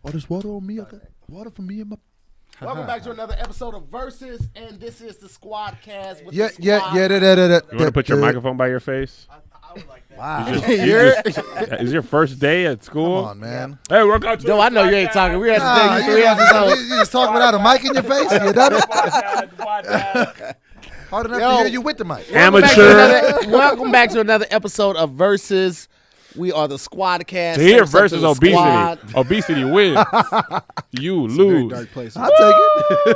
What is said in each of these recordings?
Oh, there's water on me. I got water for me and my. Welcome back to another episode of Versus, and this is the Squad Cast. With Yeah. the squad. You want to put your microphone by your face? I would like that. Wow. Is your first day at school? Come on, man. Hey, we're going to. No, I know you ain't talking. We had to take you 3 you episodes. just talk without a mic in your face. You done it? Hard enough to hear you with the mic. Amateur. Welcome back to another episode of Versus. We are the Squad Cast. Tahir versus obesity. Squad. Obesity wins. You lose. Dark place. I'll take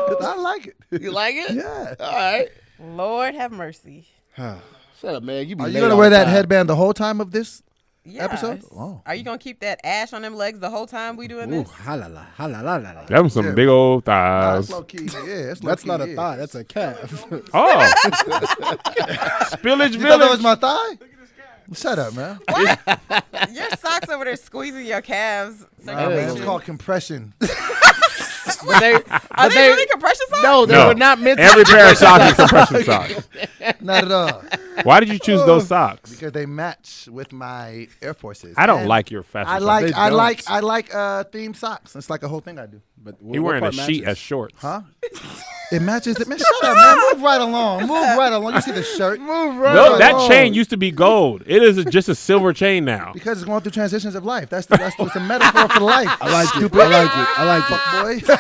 it. I like it. You like it? Yeah. All right. Lord have mercy. Shut up, man. You be Are you late going to all wear the that time. headband the whole time of this Yes. episode? Oh. Are you gonna keep that ash on them legs the whole time we doing Ooh, this? halala, halala. Them some big old Nah, thighs. it's low key. Yeah, it's low That's key, not a yeah. thigh. That's a calf. Oh. Spillage You thought that was village. my thigh? Shut up, man. Your socks over there squeezing your calves. Nah, man, it's called compression. But they, Are they really compression socks? No, they No. were not meant to. Every pair of socks is compression socks. Not at all. Why did you choose those socks? Because they match with my Air Forces. I don't And like your fashion. I choice. like themed socks. It's like a whole thing I do. But You wearing a sheet as shorts. Huh? It matches the man. Shut up, man. Move right along. Move right along. You see the shirt? Move right No, along. that chain used to be gold. It is just a silver chain now. Because it's going through transitions of life. That's it's a metaphor for life. I like it. I like it. Boy.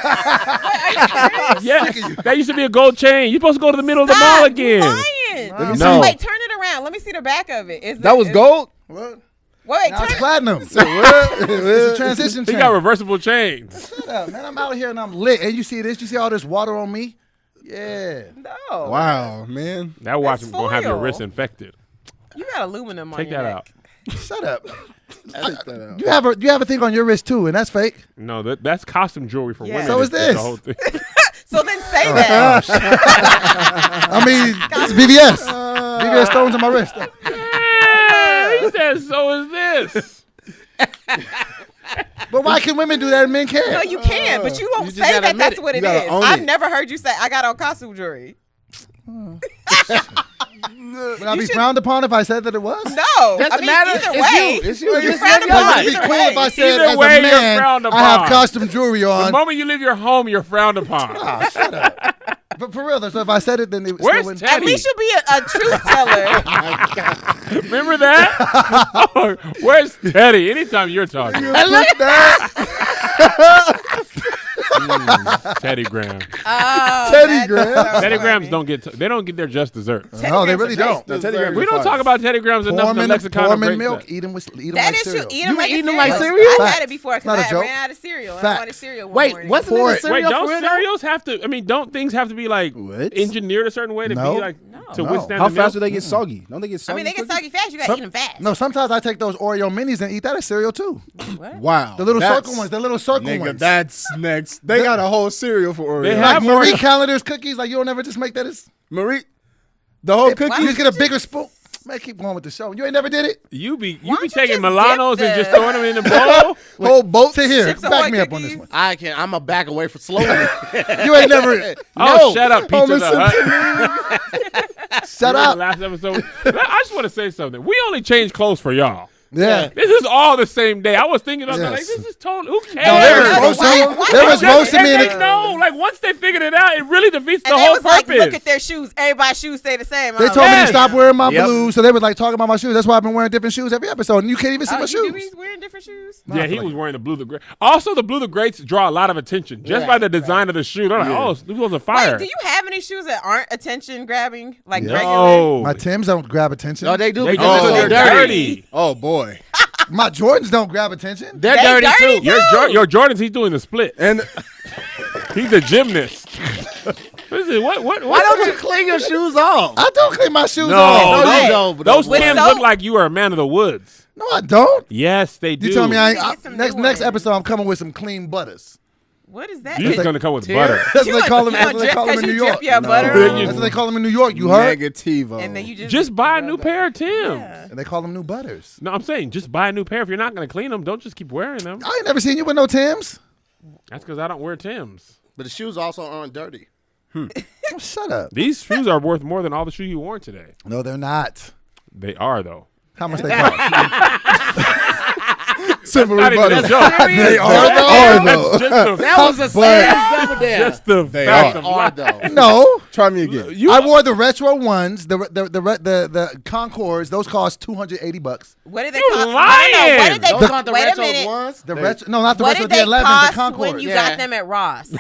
Yes, that used to be a gold chain. You're supposed to go to the middle of the mall again. Lying. No. Wait, turn it around. Let me see the back of it. That was gold? What? Wait, Now turn it's it. platinum. It's a transition He chain. got reversible chains. Shut up, man. I'm out here and I'm lit. And you see this? You see all this water on me? Yeah. No. Wow, man. That watch is That's gonna have your foil. wrist infected. You got aluminum on Take your that neck. out. Shut up. Take that out. You have a thing on your wrist too, and that's fake. No, that's costume jewelry for Yeah. women. So is It's the this. whole thing. So then say that. I mean, it's VVS. VVS stones on my wrist. Yeah, he said, so is this. But why can women do that and men can't? No, you can, but you won't just say gotta that admit that's it. what You it gotta is. own I've it. never heard you say I got on costume jewelry. Would I be frowned upon if I said that it was? No. Doesn't I mean, matter. either It's way. you. It's you. You're It's frowned your upon. Like, it'd be Either cool if I way. said, Either as way, a you're man, frowned I have upon. costume jewelry The on. moment you leave your home, you're frowned upon. Shut up. But for real, though, so if I said it, then it still Where's wouldn't. At Teddy? least you'll be a truth teller. Remember that? Oh, where's Teddy? Anytime you're talking. Teddy Graham. Oh, Teddy that's Graham. so Teddy Grahams funny. don't get they don't get their just desserts. No, they Grahams really are great. don't. No, Teddy Graham We don't fire. talk about Teddy Grahams enough Pour in the them lexicon of in great milk, stuff. eat them That like is cereal. true. Eat You them like been eating them cereal. like cereal? I've had it before It's not because a I joke. ran out of cereal. And I Facts. wanted cereal one Wait, morning. wasn't Pour it a it. cereal Wait, don't for real? cereals have to? I mean, don't things have to be like What? engineered a certain way to No. be like to No. withstand How the fast milk? do they get soggy? Don't they get I soggy? mean, they get quickly? soggy fast. You gotta eat them fast. No, sometimes I take those Oreo minis and eat that as cereal too. What? Wow. The little That's- circle ones. The little circle Nigga, ones. that's next. They got a whole cereal for Oreo. They Like have Marie Oreo. Callender's cookies. Like you don't ever just make that as. Marie, the whole cookie. You just get a bigger spoon. Man, keep going with the show. You ain't never did it. You be Why don't you taking just Milanos dip and just the- throwing them in the bowl. Whole boat to here. Chips Back Ahoy me up on cookies. this one. I can't. I'm a back away for slowly. You ain't never. Oh, shut up, Pizza the Hut. Shut Remember up. the last episode. I just want to say something. We only change clothes for y'all. Yeah. This is all the same day. I was thinking about that. Like, Yes. this is totally. Who cares? No, they was Yeah. roasting Why- me. why- They was why- roasting me. And in they the- know, like once they figured it out, it really defeats the And they whole was like, purpose. look at their shoes. Everybody's shoes stay the same. They I was told me like, to stop wearing my Yep. blues, so they were like talking about my shoes. That's why I've been wearing different shoes every episode, and you can't even see my you do shoes. be wearing different shoes? Yeah, he was wearing the blue the great. Also, the blue the greats draw a lot of attention just by the design of the shoe. They're like, oh, this was a fire. Wait, do you have any shoes that aren't attention grabbing? Like Yeah. regular? No, My Timbs don't grab attention. No, they do they because just they're they're dirty. dirty. Oh boy. My Jordans don't grab attention. They're They dirty, dirty too. too. Your Jordans, he's doing the split. And He's a gymnast. What is it? What? Why don't you clean your shoes off? I don't clean my shoes No, off. No, Hey, you don't. but Those With Timbs soap? look like you are a man of the woods. No, I don't. Yes, they do. You tell me I ain't. You get some Next new next ones. epised I'm coming with some clean butters. What is that? You're just gonna come with butter. That's what they call them. You That's gonna what they drip call them in 'cause New you York. drip your butter No. on? That's what they call them in New York. You heard? negativo. And then you Just buy a new pair of Timbs. Yeah. And they call them new butters. No, I'm saying just buy a new pair. If you're not gonna clean them, don't just keep wearing them. I ain't never seen you with no Timbs. That's because I don't wear Timbs. But the shoes also aren't dirty. Oh, shut up. These shoes are worth more than all the shoes you wore today. No, they're not. They are though. How much they cost? Simple Not even a rebuttal. joke. They are That's though. just the That was a serious double down. just the They fact are. of Are life. though. No. Try me again. You, I wore the retro ones, the Concords. Those cost $280. What did they You cost? lying. What did they Those cost? aren't the Wait a retro minute. ones. The retro, no, not the What retro. did The they 11s, the cost Concord. when you Yeah. got them at Ross?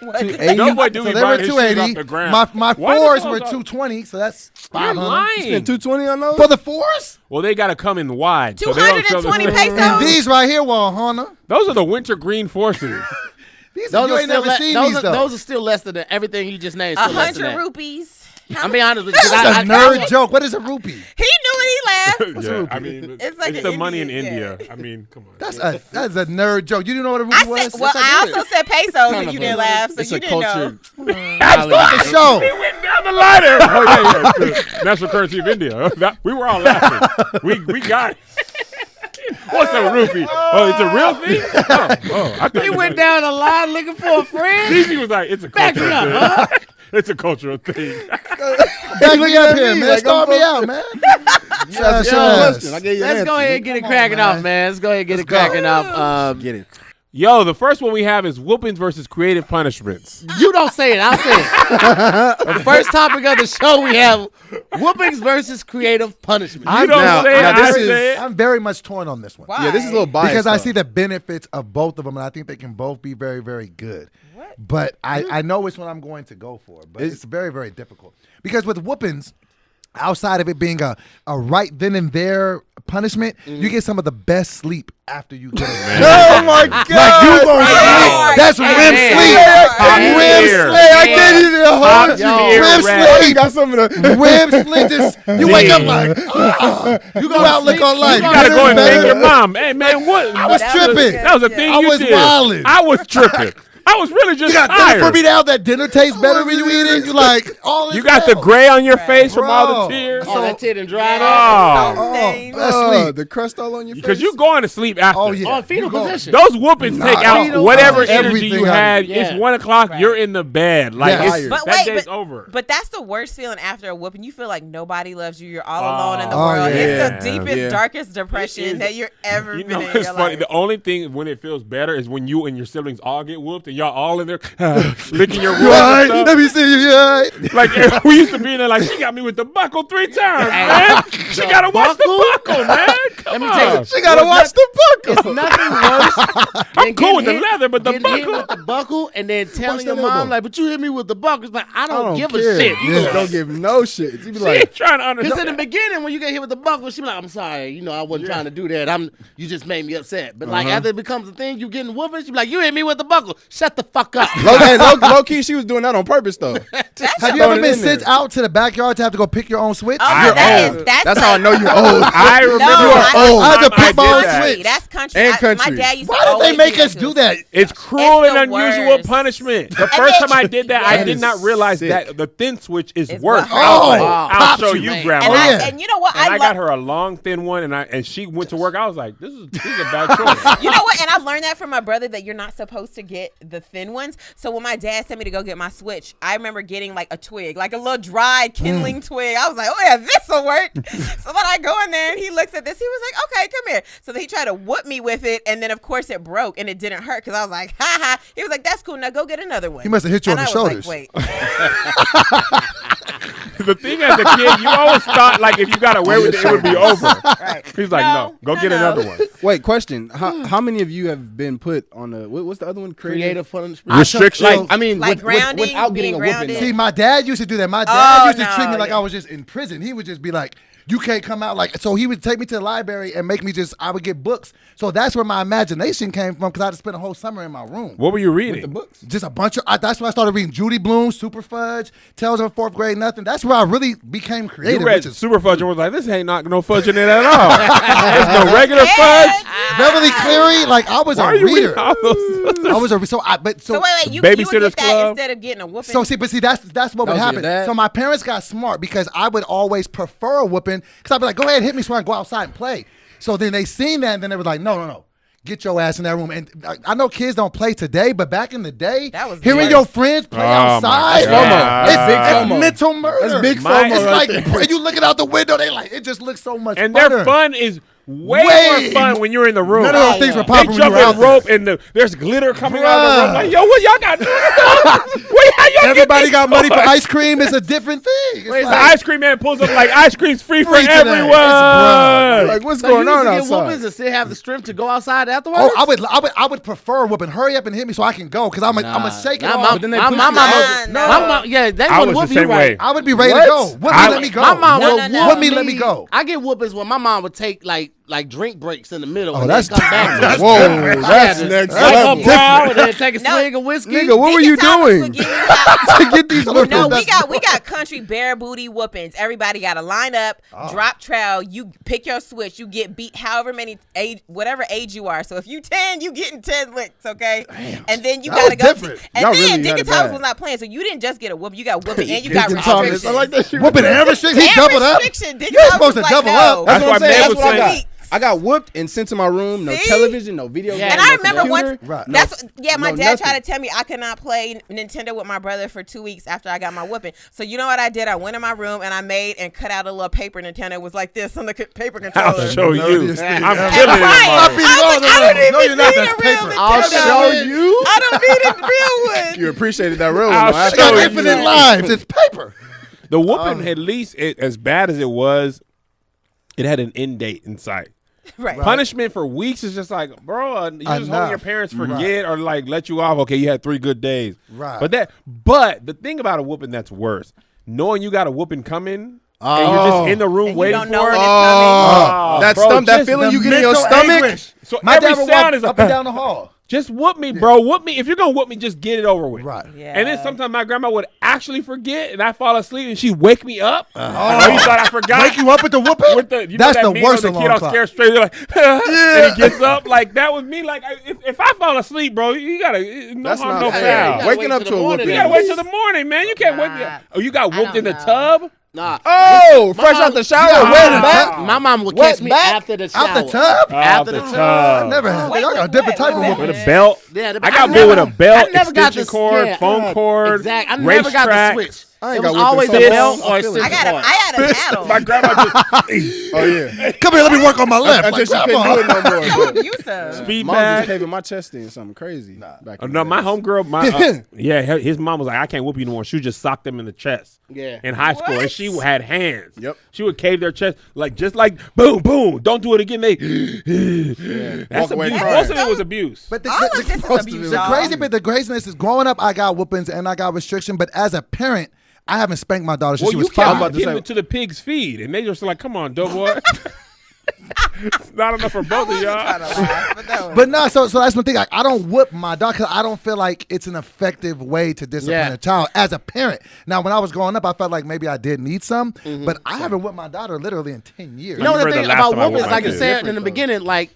What did 280? Doughboy do So be they were buying his shoes off 280. the ground. My Why fours the were fuck- 220, so that's You're 500. lying. Spent $220 on those? For the fours? Well, they got to come in wide. so they don't sell the 220 same- pesos? And these right here were Honda. Those are the winter green forces. These Those you are ain't still never seen those these are, though. those are still less than everything you just named. Still less than 100 that. rupees. I'm being honest with you. 'cause That's a nerd joke. What is a rupee? He knew it. He laughed. Yeah, I mean, It's like it's an the money in Indian, India. yeah. I mean, come on. That's a nerd joke. You didn't know what a rupee I was? said, well, I also said pesos, Kind and of you a- didn't laugh, so It's you a didn't culture. know. That's the show. We went down the ladder. Oh yeah. National currency of India. We were all laughing. We got it. What's a rupee? Oh, it's a real thing? I thought He went down a line looking for a friend. Stevie was like, it's a cultural up, thing. It's a cultural thing. Back me up here, man. like Start I'm me out, man. That's Yo, a question. I gave you an Let's answer. go ahead and get it Come on, cracking man. off, man. Let's go ahead and get it go. cracking off. Get it. Yo, the first one we have is whoopings versus creative punishments. You don't say it. I'll say it. The first topic of the show, we have whoopings versus creative punishment. You don't now- say it, now I this is- say it. I'm very much torn on this one. Why? Yeah, this is a little biased. Because I though. see the benefits of both of them, and I think they can both be very, very good. What? But I know which one I'm going to go for, but it's very, very difficult. Because with whoopings, outside of it being a right then and there punishment, you get some of the best sleep after you get it. Oh my God! Like you gonna sleep. Lord. That's Hey, REM man. sleep. Top REM tier. sleep. I Yeah. can't even hold Top you. tier REM rap. sleep. got some of the. REM sleep. Just you wake up Yeah. like you go outlook on life. You gotta go and Better. thank your mom. Hey man, what? I was That was tripping. good. That was a thing I you was did. wildin'. I was tripping. I was really just You got tired. dinner for me now. That dinner tastes better when you eat it. You like all this. You got the well. gray on your face from all Bro. the tears. Oh, that tit and dried up. Oh, Oh, that's Oh, sleep. the crust all on your face. because you going to sleep after. Oh yeah. On fetal You go- position. Those whoopings take out Fetal whatever position. energy you Everything out had. of it. It's Yeah. 1 o'clock. Right. You're in the bed. Like Yeah. it's, But that wait, day's but, over. but that's the worst feeling after a whooping. You feel like nobody loves you. You're all alone in the Oh, world. yeah. It's the deepest, Yeah. darkest depression that you're ever You been know, in it's your funny. life. The only thing when it feels better is when you and your siblings all get whooped and y'all all in there licking your You wounds all right? and Let stuff. me see you. You all right? Like we used to be in there like she got me with the buckle 3 times, man. She gotta watch the buckle, man. Come me tell you, on. She gotta watch the It's buckle. nothing worse. I'm cool with the leather, but the getting hit buckle. with the buckle and then telling Watch your that mom elbow. like, but you hit me with the buckle. It's like I don't, give care. a shit. Yeah, don't give no shit. You be She like, ain't trying to Because in the understand. beginning, when you get hit with the buckle, she be like, I'm sorry, you know, I wasn't trying to do that. You just made me upset. But like after it becomes a thing, you getting whooping, she be like, you hit me with the buckle. Shut the fuck up. low key, she was doing that on purpose though. Have you ever been sent out to the backyard to have to go pick your own switch? Oh, You're That's how I know you're old. I remember I- I had to I pick my did own that. switch. That's country. And My country. dad used to Why did they always make do us that do too. that? It's cruel It's and the unusual worst. punishment. The And first then- time I did that, I That did is not realize sick. that the thin switch is It's worse. what Oh, hurts. wow. I'll Pops show you, you, man. Grandma. And, yeah. and you know what? And I love- got her a long, thin one, and she went to work. I was like, this is a bad choice. You know what? And I learned that from my brother that you're not supposed to get the thin ones. So when my dad sent me to go get my switch, I remember getting like a twig, like a little dried kindling twig. I was like, oh yeah, this will work. So then I go in there and he looks at this. He was like, okay, come here. So then he tried to whoop me with it, and then of course it broke and it didn't hurt because I was like, ha ha. He was like, that's cool. Now go get another one. He must have hit you And on I the was shoulders. Like, wait. The thing as a kid, you always thought like if you got away with it, it would be over. Right. He's like, no, go get another one. Wait, question. How many of you have been put on a what's the other one? Creative punishment. Restriction. Like I mean, Like grounding, without getting being a whooping. grounded. See, my dad used to do that. My dad Oh, used to treat me no, like yeah. I was just in prison. He would just be like, you can't come out like, so he would take me to the library and make me I would get books. So that's where my imagination came from because I had to spend a whole summer in my room. What were you reading? The books. Just a bunch of, that's when I started reading Judy Blume, Super Fudge, Tales of a Fourth Grade Nothing. That's where I really became creative. You read which is Super Fudge and was like, this ain't not no fudge in it at all. There's no regular fudge. Beverly Cleary. Like I was Why a are you reader. reading all those? I was a, So wait, you would Babysitter's get that Club. instead of getting a whooping. So see, that's what would was your happen. dad? So my parents got smart because I would always prefer a whooping because I'd be like, go ahead, hit me so I can go outside and play. So then they seen that and then they were like, no. Get your ass in that room. And I know kids don't play today, but back in the day, That was hearing worse. your friends play Oh, outside, my God. it's, That's big it's FOMO. mental murder. That's big My- FOMO It's right like there. you looking out the window, they like, it just looks so much And funner. their fun is way more fun when you're in the room. None of those things were They popping when you jump were out in there. rope and there's glitter coming out of the rope. Like, yo, what y'all got? How y'all Everybody get got money for ice cream. It's a different thing. It's The like- ice cream man pulls up like ice cream's free for Free today. everyone. It's Like, what's So going you on used to get outside? whoopings and still have the strength to go outside afterwards? Oh, I would prefer whooping. Hurry up and hit me so I can go because I'm a shake it Nah, off. But then they my push mama, you No. my mama, yeah, they I want was to the whoop you same right. way. I would be ready What? to go. Whoop me, let me go. My mom No, would no, no. Whoop me, let me go. I get whoopings when my mom would take like drink breaks in the middle. Oh, and that's then come back. that's Whoa, different. that's Yeah, next Wipe level. up brow and then take a No. swig of whiskey. Nigga, what were Deacon you Thomas doing? would give you out- To get these No, whoopings? we got country bare booty whoopings. Everybody got to line up, drop trowel. You pick your switch. You get beat however many age, whatever age you are. So if you 10, you getting 10 licks, okay? And then you That gotta was go. different. And Y'all then really had Deacon it Thomas bad. was not playing, so you didn't just get a whooping. You got whooping and you got Deacon Thomas. restriction. I like that shit. Whooping and restriction. He And doubled up. restriction. Deacon You're Thomas supposed to was double like, up. no. That's That's what I'm why saying. Meg That's was what I saying- got. I got whooped and sent to my room. No See? television, no video Yeah, games. And no I remember computer, once. Right. That's my no dad nothing. tried to tell me I could not play Nintendo with my brother for 2 weeks after I got my whooping. So you know what I did? I went in my room and I made and cut out a little paper Nintendo. It was like this on the paper controller. I'll show No, you. this I'm thing- feeling And it. crying. mother. beat I all was the like, I way. don't even No, you're not. need That's a real paper. Nintendo. I'll show you. I don't need a real one. You appreciated that real one. I'll though. I show They got told you. infinite lives. It's paper. The whooping, at least as bad as it was, it had an end date in sight. Right. Punishment for weeks is just like, bro, you just hoping Enough. your parents forget or like let you off. Okay, you had 3 good days. Right. But the thing about a whooping that's worse, knowing you got a whooping coming and you're just in the room And you waiting don't know for when it. it's Oh, that bro, stomach, that just feeling the you get in your mental stomach. anguish. So My every dad would sound walk is a up and down the hall. Just whoop me, bro. Whoop me. If you're gonna whoop me, just get it over with. Right. Yeah. And then sometimes my grandma would actually forget, and I fall asleep, and she wake me up. I know you thought I forgot. Wake you up with the whooping? With the, you That's know the that meme worst of the alarm kid all clock. scared straight, like, and he gets up. Like that was me. Like if I fall asleep, bro, you gotta no That's harm, not no fair. foul. gotta Waking wait up till to the a morning. whooping. You gotta wait till the morning, man. You can't wait. Nah. Oh, you got I whooped in the don't know. tub? Nah. Oh, My fresh mom- out the shower, Yeah, wet my back. My mom would Wet catch me back? after the shower. Out the tub? After the Out tub. I never had that. Y'all got a Wait, different type of wait, whooping. With a belt. Yeah, I got bit with a belt, extension cord, phone cord, Exactly. I never got the racetrack. switch. I ain't It got was whooped always in a so belt long. or I a feel scissor it. I had a paddle. My grandma just Oh yeah. Come here, let me work on my left. Until Like, she couldn't do grandma. it no more. but You so. speed Mom just bag. caving my chest in something crazy. Back in No, the my days. homegirl, his mom was like, I can't whoop you no more. She would just socked them in the chest. Yeah. In high school, and What? she had hands. Yep. She would cave their chest just like boom, boom. Don't do it again. They. That's Walk away abuse. crying. Most of it was abuse. But All of this is abuse, the y'all. crazy bit, the craziness is growing up, I got whoopings and I got restriction. But as a parent, I haven't spanked my daughter since Well, she you was kept 5. about to giving say- it to the pig's feed, and they just like, come on, DoBoy. It's not enough for both of y'all. But no, so that's one thing. I don't whoop my dog because I don't feel like it's an effective way to discipline Yeah. a child as a parent. Now, when I was growing up, I felt like maybe I did need some, but I haven't whipped my daughter literally in 10 years. You know the remember thing the last about time I whoopings, whooped my like you kid. said in the beginning, like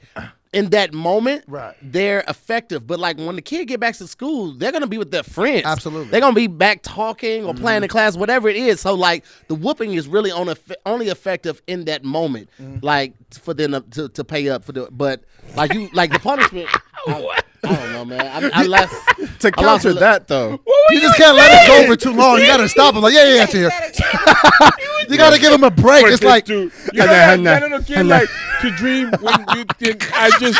in that moment, Right. they're effective. But like when the kid get back to school, they're gonna be with their friends. Absolutely. They're gonna be back talking or playing in class, whatever it is. So like the whooping is really only effective in that moment, like for them to pay up for the. But like the punishment. I don't know, man. I left. To I lost counter a- that though, You just can't let it go for too long. You got to stop him. Like, yeah, Tahir. You got to give him a break. It's like, you know that little kid like to dream when you think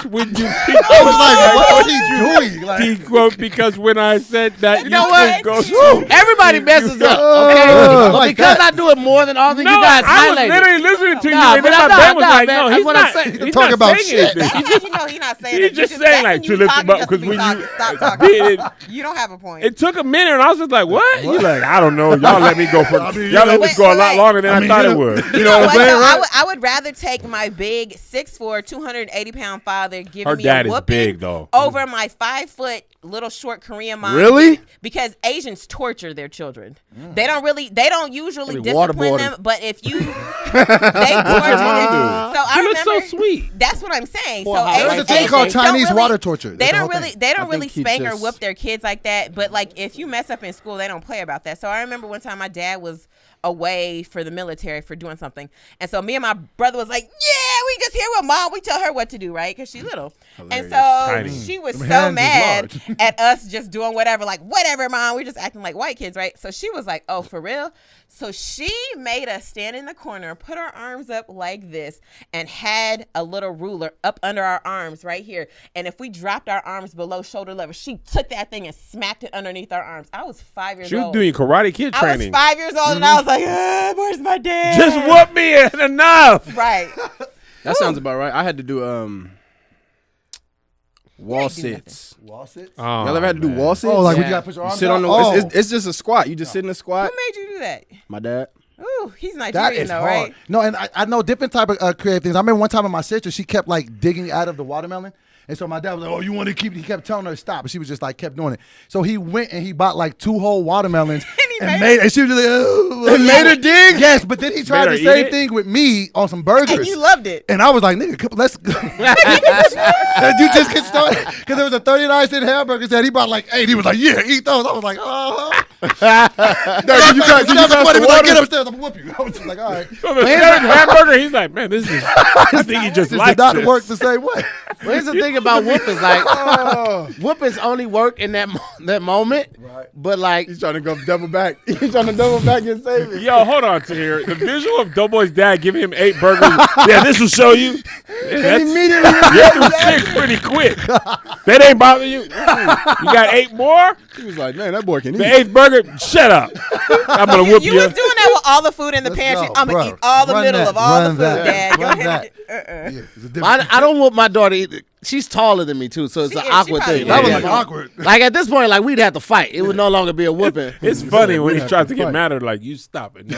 when you think I was like, what is he doing? Like, quote because when I said that you know what? could go Everybody messes up, okay? I But like because that. I do it more than all of you No, guys I was highlighted. literally listening to you, Nah, and but then my nah, brain was nah, like, man, "No, that's he's what I'm not. saying. He's Talking not about saying shit. anything." You know he's not saying He's it. just You saying, that's like, when to you lift talking him up, just 'cause be when talking. you Stop talking. did it, You don't have a point. it took a minute, and I was just like, "What?" You like, I don't know. Y'all let me go for. Y'all let me Wait, go a lot wait. longer than I thought it would. you know what I'm What, saying, though? right? I would rather take my big 6'4", 280-pound father giving Her me dad a is whooping big, though. over my 5-foot little short Korean mom. Really? Because Asians torture their children. They don't usually They discipline waterboard them, them. but if you, they torture them. So I She looks remember. so sweet. That's what I'm saying. Poor So Howard. There's a thing Asians called don't Chinese really- water torture. They That's the don't whole really, thing. they don't I really think he spank or just- whoop their kids like that. But like if you mess up in school, they don't play about that. So I remember one time my dad was away for the military for doing something. And so me and my brother was like, yeah, we just here with mom. We tell her what to do, right? Because she's little. Hilarious. And so Tiny. she was Them so hands is mad large. at us just doing whatever. Like, whatever, mom. We're just acting like white kids, right? So she was like, oh, for real? So she made us stand in the corner, put our arms up like this, and had a little ruler up under our arms right here. And if we dropped our arms below shoulder level, she took that thing and smacked it underneath our arms. I was 5 years She was old. doing Karate Kid I training. was 5 years old, and I was like, where's my dad? Just whoop me and enough. Right. That sounds about right. I had to do wall ain't do sits. Wall sits? Y'all ever had to do wall sits? Oh, like when Yeah. you gotta put your You arms sit on the. out? It's just a squat. You just sit in a Who squat. made you do that? My dad. Ooh, he's That Nigerian is though, hard. right? No, and I know different type of creative things. I remember one time with my sister, she kept like digging out of the watermelon. And so my dad was like, oh, you want to keep it? He kept telling her to stop. But she was just like, kept doing it. So he went and he bought like 2 whole watermelons. And she was just like, oh. And made her dig? Yes, but then he tried her the eat same it? thing with me on some burgers. And you loved it. And I was like, nigga, let's go. You just get started. Because there was a 39-cent hamburger that he bought like 8. He was like, yeah, eat those. I was like, oh. You got He was like, get upstairs. I'm going to whoop you. I was just like, all right. So the third hamburger, he's like, man, this is. I think he just This likes did not this. work the same way. Well, here's the thing about whoopings. Like, whoopings only work in that moment. Right. But like, He's trying to go double back. He's trying to double back and save it. Yo, hold on, Tahir. The visual of DoBoy's dad giving him 8 burgers. Yeah, this will show you. Immediately. You're through 6 pretty quick. That ain't bother you? You got 8 more? He was like, man, that boy can The eat. 8th burger? Shut up. I'm going to whoop You you. was doing that with all the food in the Let's pantry. go, I'm bro. gonna eat all the Run middle that, of all the run food, that, Dad. Go run ahead. Yeah, it's a different. I don't want my daughter either. She's taller than me too, so it's She an is. She awkward probably thing. is. That was Yeah. like awkward. Like at this point, like we'd have to fight. It would no longer be a whooping. It's funny when he have tries to to get fight. mad at her, like, you stop it. No.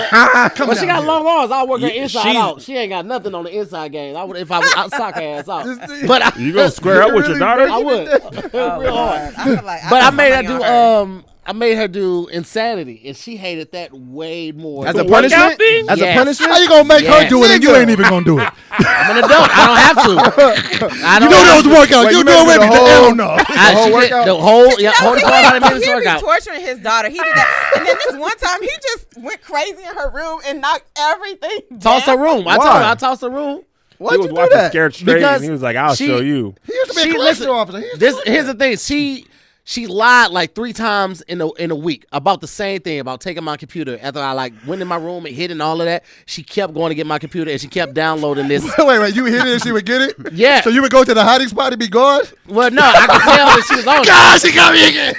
But she got long arms. I'll work her Yeah, inside she's- out. She ain't got nothing on the inside game. I would if I was I'd sock her ass out. But I, You going to square up with your daughter? I would. Oh, Real hard. God. I feel like But I put made her money do on her. I made her do Insanity, and she hated that way more. As The a workout punishment? thing? As Yes. a punishment? How you gonna make her Yes. do it and you ain't even gonna do it? I'm an adult. I don't have to. I You don't know have those to. workouts. Wait, You you do it with made me. the Hell whole- no. I, whole she did workout? the whole, yeah, No, whole he 45 minutes be workout. torturing his daughter. He did that, and then this one time he just went crazy in her room and knocked everything Toss her down. room. I Why? told her I tossed the room. He Why'd was you do watching that? Scared Straight, Because and he was like, I'll she- show you. He used to be a She- correctional listen, officer. He used to Here's the thing. She lied like 3 times in a week about the same thing, about taking my computer. After I like went in my room and hid and all of that, she kept going to get my computer and she kept downloading this. Wait, you hit it and she would get it? Yeah. So you would go to the hiding spot and be gone? Well, no, I could tell that she was on it. God, she got me again.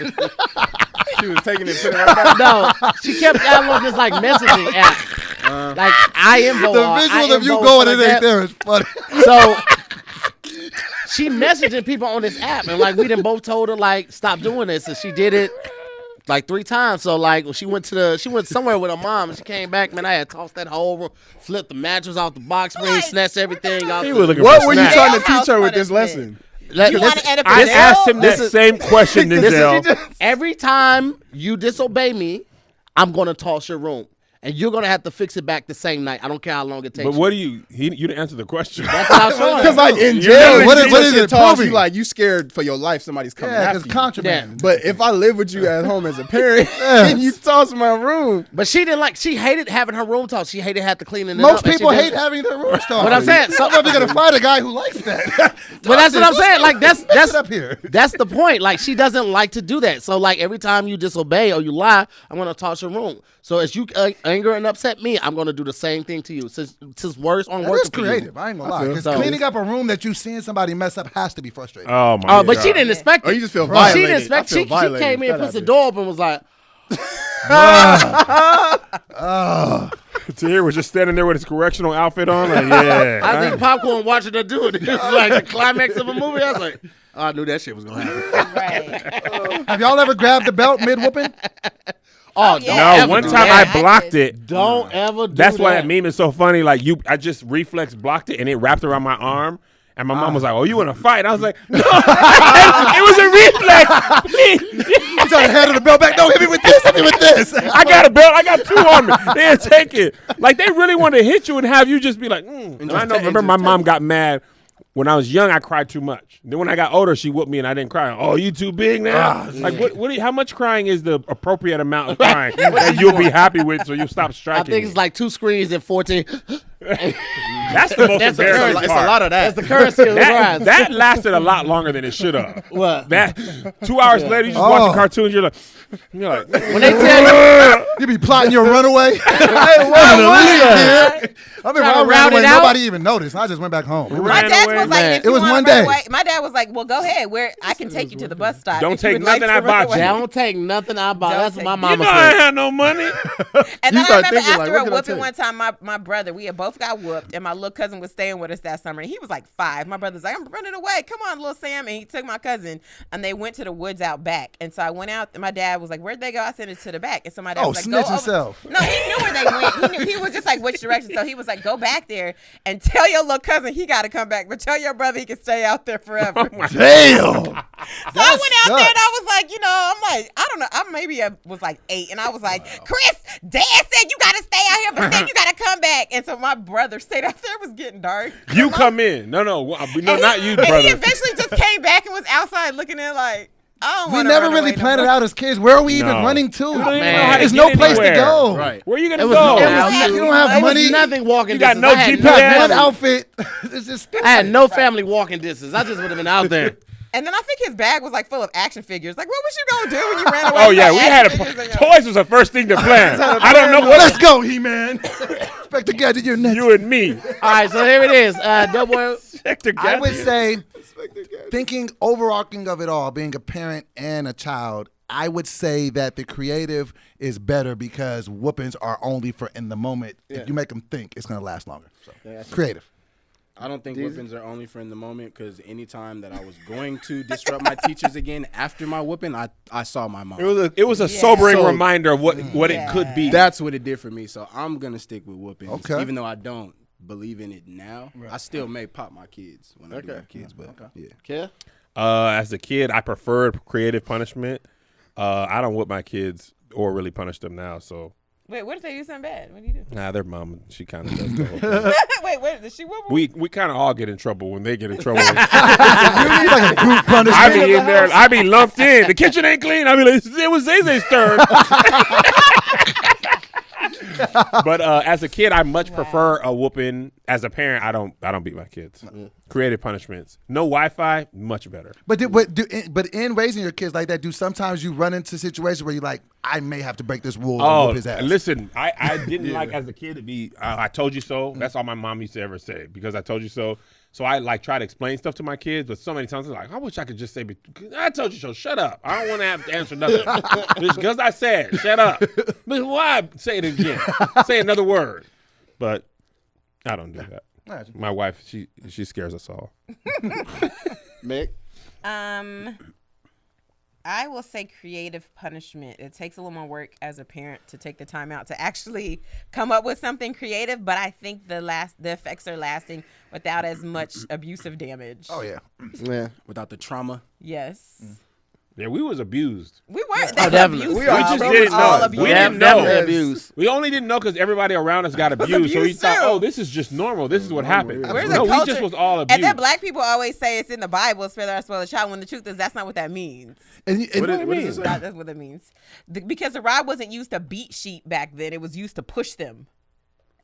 She was taking it, putting it right back. No, she kept downloading this like messaging app. Like I info. The visual of you going and it ain't there is funny. So she messaging people on this app, and like we done both told her like stop doing this, and she did it like 3 times. So like when she went somewhere with her mom, and she came back, man, I had tossed that whole room, flipped the mattress off the box spring, Like, snatched everything off. He was looking What for were you snacks. trying to Jailhouse teach her with this punishment. lesson? Let- You listen, want to end up I in jail? asked him that This is- same question, Denzel. every time you disobey me, I'm gonna toss your room, and you're gonna have to fix it back the same night. I don't care how long it takes. But what do you didn't answer the question. That's what I was showing her. Because like in You're jail, never- what you is- what just is get it tossed, proving? you like you scared for your life. Somebody's coming Yeah, after because you. contraband. But if I live with you at home as a parent and you toss my room, But she didn't like. She hated having her room tossed. She hated having to clean it up. Most and she people didn't- hate having their room stolen. What I'm saying, so- I'm never gonna find a guy who likes that. But that's what I'm saying. Like that's it up here. that's the point. Like she doesn't like to do that. So like every time you disobey or you lie, I'm gonna toss your room. So as you anger and upset me, I'm gonna do the same thing to you. Since worse on That work is creative. I ain't gonna lie. feel Because so. cleaning up a room that you seen somebody mess up has to be frustrating. Oh my god. But she didn't expect it. or you just feel She violated. didn't expect. I feel She violated. came in, That puts the happened. door open, was like, Tahir was just standing there with his correctional outfit on. Like, yeah. I was eating popcorn watching her do it. It was like the climax of a movie. I was like, oh, I knew that shit was gonna happen. Right. Have y'all ever grabbed the belt mid whooping? Oh, yeah. don't No, ever one do time that. I blocked it. Don't ever do That's why that. that meme is so funny. Like I just reflex blocked it and it wrapped around my arm. And my mom was like, "Oh, you want to fight?" I was like, "No, it was a reflex." You trying to handle the belt back? No, hit me with this. Hit me with this. I got a belt. I got 2 on me. They didn't take it. Like they really want to hit you and have you just be like, And I know. Remember, my mom got mad when I was young, I cried too much. Then when I got older, she whooped me and I didn't cry. Oh, you too big now? Like, how much crying is the appropriate amount of crying that you'll be happy with so you'll stop I striking think me? it's like 2 screens and 14. That's the most embarrassing part. It's a lot of that. That's the currency of the rise. That lasted a lot longer than it should have. What? That 2 hours later, you just watching cartoons. You're like, When they tell you, You be plotting your runaway. I've been Trying to ran route away. it out? Nobody even noticed. I just went back home. My dad was like, man. if you It was wanna one run day. away- my dad was like, well, go ahead. I can take you to the bus stop. Don't if you take would like nothing to I run bought away. you. don't take nothing I bought. Don't That's take- what my you mama know I ain't said. had no money. And then You I start remember thinking, like, after what a can I whooping take? one time, my brother, we had both got whooped, and my little cousin was staying with us that summer. And he was like 5. My brother's like, I'm running away. Come on, little Sam. And he took my cousin, and they went to the woods out back. And so I went out, and my dad was like, where'd they go? I said, it's to the back. And so my dad was like, snitch go over. himself. No, he knew where they went. He was just like, which direction? So he was like, go back there and tell your little cousin he got to come back, but tell your brother he can stay out there forever. Damn. So I went out there sucks. and I was like, I'm like, I don't know. I was like 8, and I was like, Chris, Dad said you got to stay out here, but then you got to come back. And so my brother stayed out there. It was getting dark. You come in. No, not you, And brother. he eventually just came back and was outside looking in like, I don't We want never really planned it out as kids. Where are we even No. running to? don't even know how to There's get no place anywhere. to go. Right. Where are you gonna It was, go? it was, You don't have it was money. nothing walking You got distance. no I had GPS. You have one family. outfit. It's just I had no family walking distance. I just would have been out there. And then I think his bag was like full of action figures. Like, what was you gonna do when you ran away? Oh with yeah, the we action had figures in your- toys was the first thing to plan. I don't know what Let's go, He-Man. Inspector Gadget, you're next. you and me. All right, so here it is. DoBoy. I would say, thinking overarching of it all, being a parent and a child, I would say that the creative is better because whoopings are only for in the moment. If you make them think, it's going to last longer. So, creative. I don't think whoopings are only for in the moment because anytime that I was going to disrupt my teachers again after my whooping, I saw my mom. It was a sobering So- reminder of what it could be. That's what it did for me. So I'm gonna stick with whoopings, Okay. even though I don't believe in it now. I still may pop my kids when I do have kids, but yeah. Yeah. As a kid, I preferred creative punishment. I don't whip my kids or really punish them now. So Wait, what if they do something bad? What do you do? nah, their mom, she kind of does the whole thing. Wait, did she whoop him? We kind of all get in trouble when they get in trouble. Like a group punishment. I be in there. I be lumped in. The kitchen ain't clean. I be like, it was Zay's turn. But as a kid, I much prefer a whooping. As a parent, I don't beat my kids. Creative punishments. No Wi-Fi, much better. But in raising your kids like that, do sometimes you run into situations where you're like, I may have to break this rule and Oh, whoop his ass? listen, I didn't like as a kid to be, I told you so. That's all my mom used to ever say, because I told you so. So I like try to explain stuff to my kids, but so many times I'm like, I wish I could just say, I told you so, shut up. I don't want to have to answer nothing. Just because I said, shut up. But why say it again? Say another word. But I don't do that. My wife, she scares us all. Meg? I will say creative punishment. It takes a little more work as a parent to take the time out to actually come up with something creative, but I think the effects are lasting without as much abusive damage. Oh, yeah. Yeah. Without the trauma. Yes. Yeah, we was abused. We weren't Oh, that definitely. abused. We just didn't know. We didn't Definitely know. abused. We only didn't know because everybody around us got abused. So we abused thought, too. oh, this is just normal. This is what happened. Where's No, the we culture? just was all abused. And then black people always say it's in the Bible, spare the rod, spoil the child, when the truth is that's not what that means. And What does it say? That's what it means. Because the rod wasn't used to beat sheep back then. It was used to push them.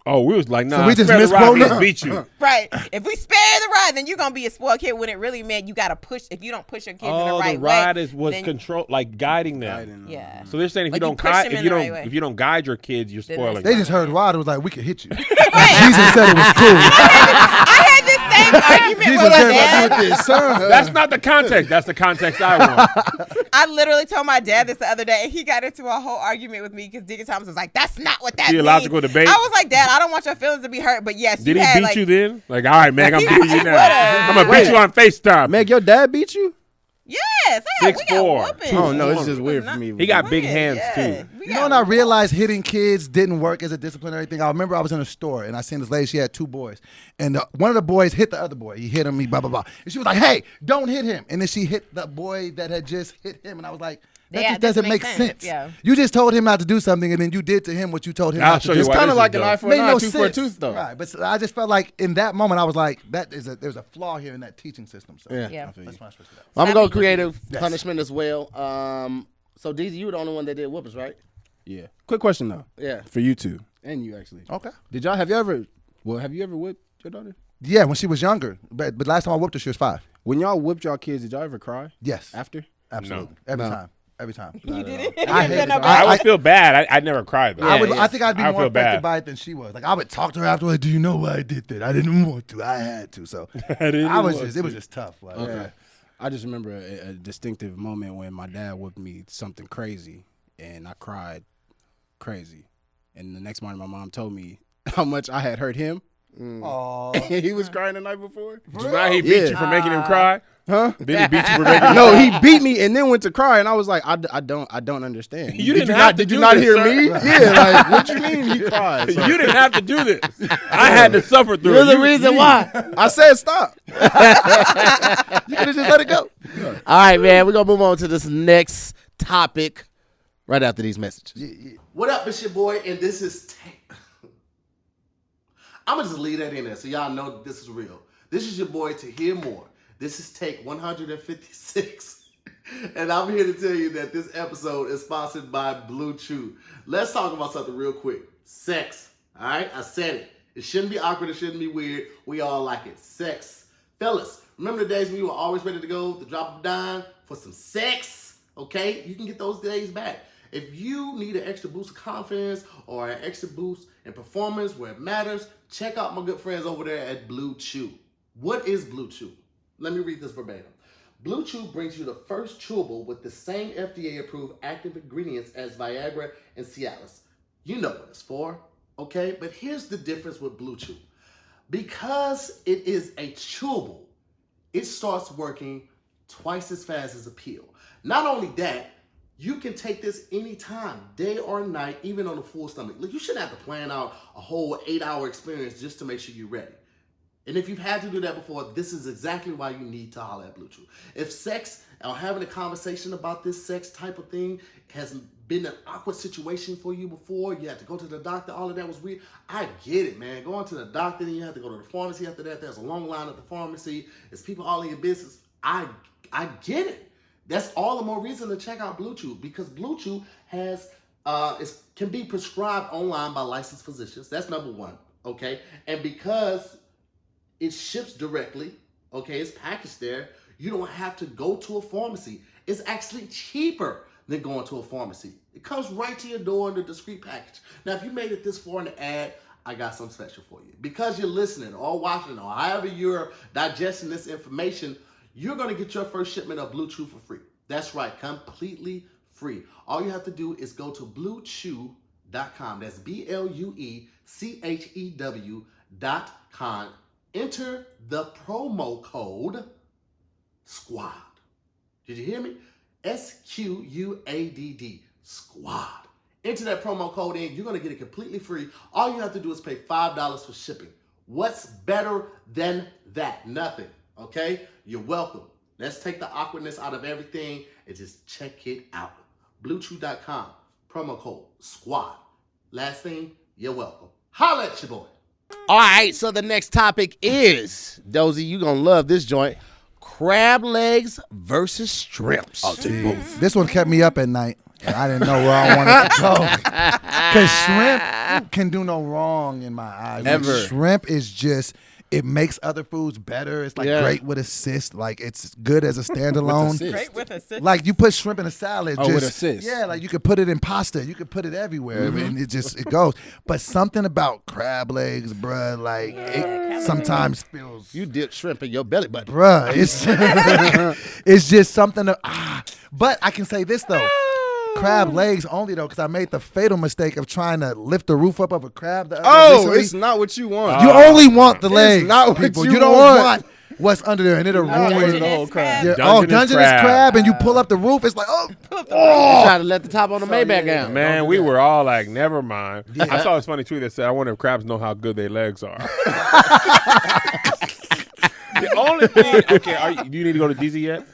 Oh, we was like, nah, we just spare the rod, misquoting let's her? beat you. Right. If we spare the rod, then you're going to be a spoiled kid when it really meant you got to push. If you don't push your kids in the Oh, right the rod way. was then- control, like guiding them. Yeah. So they're saying if Like you you don't push guide, them in the right way. if you don't guide your kids, you're Then spoiling. They them. just heard Rod. It was like, we could hit you. Right. Jesus said it was cool. I had this same argument Jesus with my said, dad. like, this, sir. That's not the context. That's the context I want. I literally told my dad this the other day, and he got into a whole argument with me because Deacon Thomas was like, that's not what that Theological means. debate? I was like, Dad, I don't want your feelings to be hurt, but yes, Did you he had, beat like, you then? Like, all right, Meg, I'm He- beating you he now. would've. I'm gonna beat you on FaceTime. Meg, your dad beat you? Yes, we got 6'4". whoopings. Oh, no, it's just weird for me. He got big Yeah, hands yeah. too. We You know got when I realized hitting kids didn't work as a disciplinary thing? I remember I was in a store and I seen this lady, she had 2 boys. And one of the boys hit the other boy. He hit him, blah, blah, blah. And she was like, hey, don't hit him. And then she hit the boy that had just hit him. And I was like, That just doesn't make sense. Yeah. You just told him not to do something, and then you did to him what you told him not to do. It's kind of like an eye for an eye, tooth for a tooth, though. Right, but I just felt like in that moment I was like, there's a flaw here in that teaching system. So Yeah. that's my switch to that. I'm gonna go creative punishment as well. So DZ, you were the only one that did whoopers, right? Yeah. Quick question though. Yeah. For you two and you actually. Okay. Have you ever whipped your daughter? Yeah, when she was younger, but last time I whooped her, she was 5. When y'all whipped y'all kids, did y'all ever cry? Yes, After? absolutely, every time. You did it. I would feel bad. I never cried though. I think I'd be I more feel affected bad. by it than she was. Like I would talk to her afterwards. Do you know why I did that? I didn't want to. I had to. So it was just tough. Like, Okay. I just remember a distinctive moment when my dad whipped me something crazy, and I cried crazy. And the next morning, my mom told me how much I had hurt him. And he was crying the night before. He beat you for making him cry. Huh? Did he beat you for making him No, he beat me and then went to cry, and I was like, I don't understand. You didn't have to Did you do not this, hear sir. me? Yeah, like what you mean he cried? So, You didn't have to do this. I had to suffer through You're it. the reason why. I said stop. you could have just let it go. All right, man. We're gonna move on to this next topic right after these messages. What up, it's your boy, and this is I'm gonna just leave that in there so y'all know this is real. This is your boy Tahir Moore. This is take 156. And I'm here to tell you that this episode is sponsored by BlueChew. Let's talk about something real quick. Sex. All right, I said it. It shouldn't be awkward. It shouldn't be weird. We all like it. Sex. Fellas, remember the days when you were always ready to go, the drop of a dime for some sex? Okay, you can get those days back. If you need an extra boost of confidence or an extra boost in performance where it matters, check out my good friends over there at BlueChew. What is BlueChew? Let me read this verbatim. BlueChew brings you the first chewable with the same FDA-approved active ingredients as Viagra and Cialis. You know what it's for, okay? But here's the difference with BlueChew. Because it is a chewable, it starts working twice as fast as a pill. Not only that, you can take this anytime, day or night, even on a full stomach. Look, you shouldn't have to plan out a whole 8-hour experience just to make sure you're ready. And if you've had to do that before, this is exactly why you need to holler at BlueChew. If sex or having a conversation about this sex type of thing has been an awkward situation for you before, you had to go to the doctor, all of that was weird, I get it, man. Going to the doctor, then you have to go to the pharmacy after that. There's a long line at the pharmacy. There's people all in your business. I get it. That's all the more reason to check out BlueChew, because BlueChew has can be prescribed online by licensed physicians. That's number one, okay? And because it ships directly, okay, it's packaged there, you don't have to go to a pharmacy. It's actually cheaper than going to a pharmacy. It comes right to your door in a discreet package. Now, if you made it this far in the ad, I got something special for you. Because you're listening or watching or however you're digesting this information, you're going to get your first shipment of BlueChew for free. That's right, completely free. All you have to do is go to BlueChew.com. That's BlueChew.com. Enter the promo code SquADD. Did you hear me? SQUADD. SquADD. Enter that promo code in. You're going to get it completely free. All you have to do is pay $5 for shipping. What's better than that? Nothing. Okay? You're welcome. Let's take the awkwardness out of everything and just check it out. BlueChew.com. Promo code SquADD. Last thing, you're welcome. Holla at your boy. All right, so the next topic is, Dozy, you gonna love this joint, crab legs versus shrimps. I'll take both. This one kept me up at night, and I didn't know where I wanted to go. Because shrimp can do no wrong in my eyes. Ever. Shrimp is just, it makes other foods better. It's like great with assist. Like it's good as a standalone. Great with a sip. Like you put shrimp in a salad. Oh, with assist. Yeah, like you could put it in pasta. You could put it everywhere. I mean, it goes. But something about crab legs, bruh, like it sometimes feels. You dip shrimp in your belly button. Bruh, it's just something but I can say this though. Crab legs only though, because I made the fatal mistake of trying to lift the roof up of a crab. Recently. It's not what you want. You only want the legs. Not what people. you don't want. want what's under there, and it'll ruin the whole crab. Yeah, Dungeness crab, and you pull up the roof. It's like, Try to let the top on the Maybach down. Man, we were all like, never mind. I saw this funny tweet that said, I wonder if crabs know how good their legs are. The only thing, okay, do you need to go to DZ yet?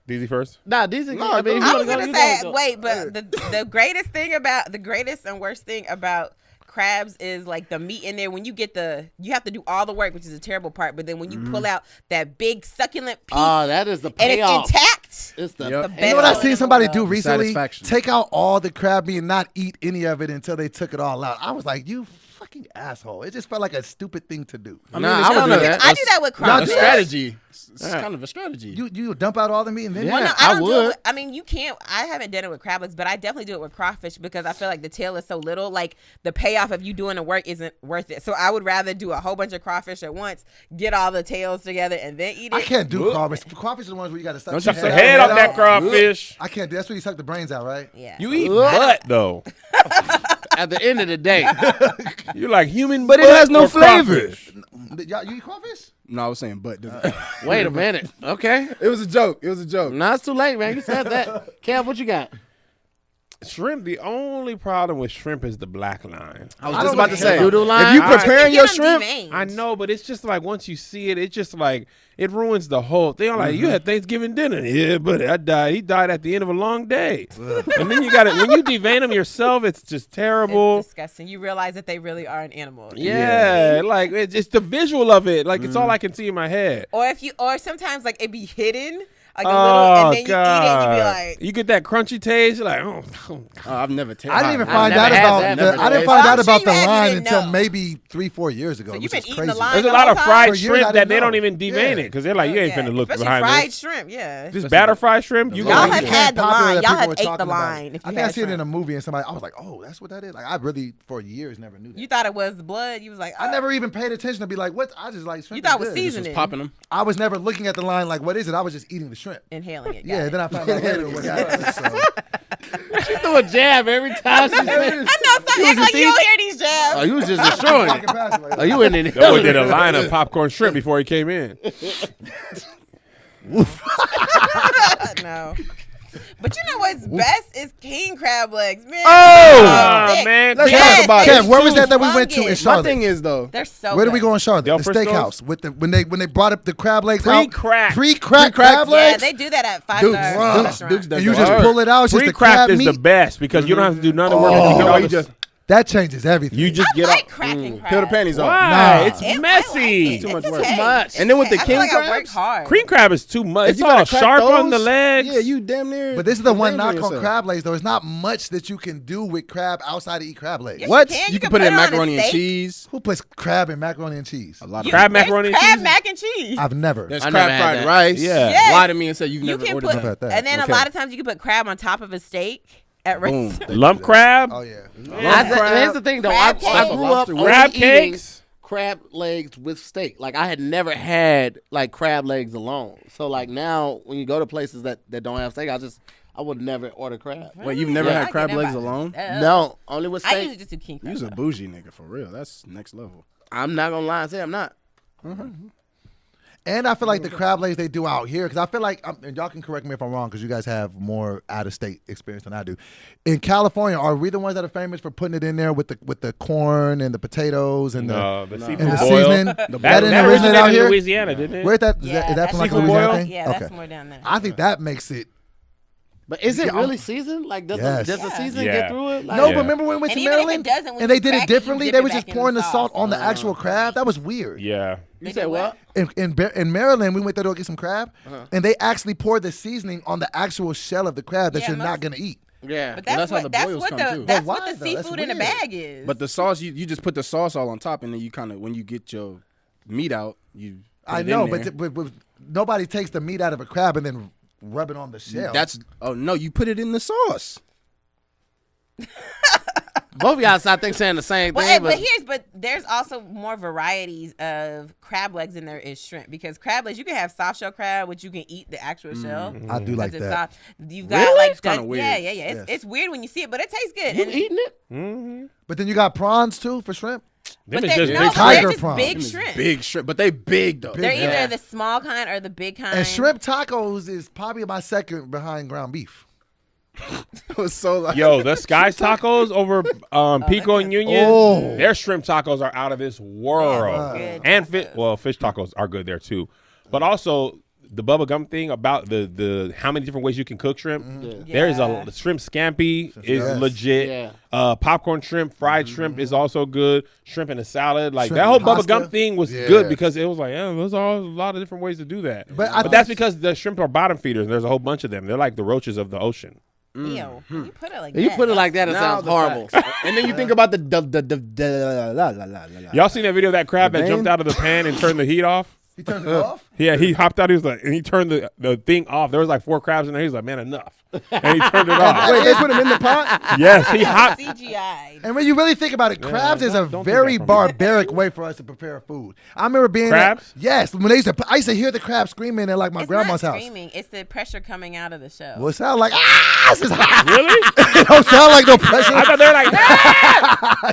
DZ first. Nah, these are. No, I mean, if you I wanna was go, gonna you say, go. wait, but the greatest and worst thing about crabs is like the meat in there. When you get you have to do all the work, which is a terrible part. But then when you pull out that big succulent piece, Oh, that is the and payoff. it's intact. It's the Yep. the payoff. best You know what I feeling seen in the somebody world. do recently? Satisfaction. Take out all the crab meat and not eat any of it until they took it all out. I was like, you fucking asshole. It just felt like a stupid thing to do. I mean, Nah, it's I would kind do of that. I do that with a crawfish. strategy. It's Yeah. kind of a strategy. You dump out all the meat and then Yeah. Well, no, I I don't do would. it. I mean, you can't. I haven't done it with crab legs, but I definitely do it with crawfish because I feel like the tail is so little. Like the payoff of you doing the work isn't worth it. So I would rather do a whole bunch of crawfish at once, get all the tails together, and then eat it. I can't do crawfish. Crawfish are the ones where you got to suck Don't your you The say head out. off that crawfish. I can't do. That's where you suck the brains out, right? Yeah. You eat butt though. At the end of the day, You're like human, But it butt has no or flavor. crawfish. Y'all, you eat crawfish? No, I was saying, but wait a minute. Okay, it was a joke. It was a joke. now it's too late, man. You said that. Kev, what you got? Shrimp. The only problem with shrimp is the black line. I was I just don't about to really say, care. Doodle line? if you All right. preparing Get your them shrimp, deveined. I know, but it's just like once you see it, it's just like it ruins the whole thing. I'm like, you had Thanksgiving dinner, yeah, but I died. He died at the end of a long day, and then you got it when you devein them yourself. It's just terrible. It's disgusting. You realize that they really are an animal. Yeah, like it's the visual of it. Like it's all I can see in my head. Or sometimes like it be hidden, like a Oh little, and then God! you eat it, and you be like, you get that crunchy taste. You're like, oh. I've never tasted. I didn't even I've find never out had about that. the, Never I didn't tasted find it. out I'm sure about the you had, you line didn't until know. maybe 3-4 years ago. So which you've been is eating crazy. the line There's a the lot whole of time? fried For years, shrimp I that didn't they don't know. even devein it because they're like, you ain't finna look especially behind fried this. shrimp. Yeah. This batter fried shrimp, you Y'all gonna have eat it. had the Popular line. that Y'all people have were ate the talking about. line. If I you think I had seen it in a shrimp. movie and somebody. I was like, oh, that's what that is. Like I really for years never knew that. You thought it was the blood. You was like, I oh. never even paid attention to be like, what? I just like shrimp. You thought is it was good. seasoning. Just popping them. I was never looking at the line like, what is it? I was just eating the shrimp. Inhaling it. Yeah, got then I found out later what happened. So. She threw a jab every time she said. I know. Stop acting like you don't hear these jabs. Oh, you was just destroying Walking it. past it like, Oh, you in there? That boy did a line of popcorn shrimp before he came in. No. But you know what's best is king crab legs, man. Oh, Thick. man. Let's Yes, talk about they're it. Kev, where was too that we went to in humongous. My Charlotte? thing is though, They're so Where did we good. go in Charlotte? Del The Frisco's? steakhouse with the when they brought up the crab legs Pre-cracked. pre-cracked crab Yeah, legs. they do that at Dude, five-star bruh. restaurants. Duke's And you does just that. pull it out. It's just the Pre-cracked crab is meat. the best because you don't have to do none of the work. Oh. You, No, all you just That changes everything. you just I get like up. cracking crab. Peel the panties off. Why? Nah. It's I like messy. it. Too much It's work. okay. Much. And then with the I feel king like I work crabs? hard. Cream crab is too much. If It's you all gotta crack sharp on the those, legs. Yeah, you damn near. But this is the one endangering knock on yourself. crab legs, though. It's not much that you can do with crab outside to eat crab legs. Yes, What? you can. You can put it in on a macaroni and steak. cheese. Who puts crab in macaroni and cheese? A lot of Crab There's macaroni and crab cheese? mac and cheese. I've never. There's I crab never had fried Yeah. that. rice. Yes. Lie to me and say you've You never can ordered put, I've had that. and then Okay. a lot of times you can put crab on top of a steak at Boom. restaurants. Lump crab. Oh yeah. Here's the thing, though. I Crab cakes. grew up only Crab eating cakes. crab legs with steak. Like I had never had like crab legs alone. So like now when you go to places that don't have steak, I would never order crab. Wait, you've never I had get crab that legs by- alone? No, only with I steak. usually just do king crab. You's a bougie nigga for real. That's next level. I'm not gonna lie and say I'm not. And I feel like the crab legs they do out here, because I feel like, and y'all can correct me if I'm wrong, because you guys have more out-of-state experience than I do. In California, are we the ones that are famous for putting it in there with the corn and the potatoes and No, the the seafood and the boil. seasoning? That, didn't that originate originated out in here. Louisiana, didn't it? Where's that? Yeah, Is that from like a seafood Louisiana boil? thing? Yeah, that's Okay. more down there. I think that makes it. But is it Yeah, really seasoned? Like does Yes. the Yeah. season Yeah. get through it? Like, No, Yeah. but remember when we went And to even if it Maryland doesn't, when and they you did crack it it, you differently? dip They it were back just in pouring the the salt sauce. on the actual crab. That was weird. Yeah. You say what? In Maryland, we went there to go get some crab, and they actually poured the seasoning on the actual shell of the crab that Yeah, you're most- not gonna eat. Yeah. But Well, that's that's how what the that's boils what come, the too. that's But what why, the though? That's seafood in a weird. bag is. But the sauce, you just put the sauce all on top, and then you kind of when you get your meat out, you. Put I it know, in there. but nobody takes the meat out of a crab and then rub it on the shell. That's no, you put it in the sauce. Both of y'all I think saying the same Well, thing, but there's also more varieties of crab legs than there is shrimp, because crab legs you can have soft shell crab, which you can eat the actual shell. I do like 'cause it's that. soft. You've got Really? like It's kinda weird. Yeah. Yes. It's weird when you see it, but it tastes good. you And- eating it? But then you got prawns too for shrimp. but Them is they're, just no, big but tiger they're just prawns. big Them is shrimp. Big shrimp, but they big though. They're Big. either Yeah. the small kind or the big kind. And shrimp tacos is probably my second behind ground beef. It was so like Yo, the Sky's tacos over Pico and Union, Oh. their shrimp tacos are out of this world. Good And tacos. fish tacos are good there too. But also, the bubble gum thing about the how many different ways you can cook shrimp. Yeah. There's a shrimp scampi is legit. Yeah. Popcorn shrimp, fried shrimp is also good. Shrimp in a salad, like Shrimp that whole and bubble pasta. gum thing was good because it was like, there's a lot of different ways to do that. But that's because the shrimp are bottom feeders. And there's a whole bunch of them. They're like the roaches of the ocean. Ew. You put it like You that. put it like that, it sounds horrible. And then you think about the Y'all seen that video of that crab that jumped out of the pan and turned the heat off? He turned it off? Yeah, he hopped out. He was like, and he turned the thing off. There was like 4 crabs in there. He was like, man, enough. And he turned it off. Wait, they put him in the pot? Yes, he hopped. CGI. And when you really think about it, crabs is a don't very take that from me. barbaric way for us to prepare food. I remember being Crabs? Yes, when I used to hear the crabs screaming at like my It's grandma's not house. screaming. It's the pressure coming out of the show. Well, it sound like this is hot. Really? It don't sound like no pressure. I thought they were like,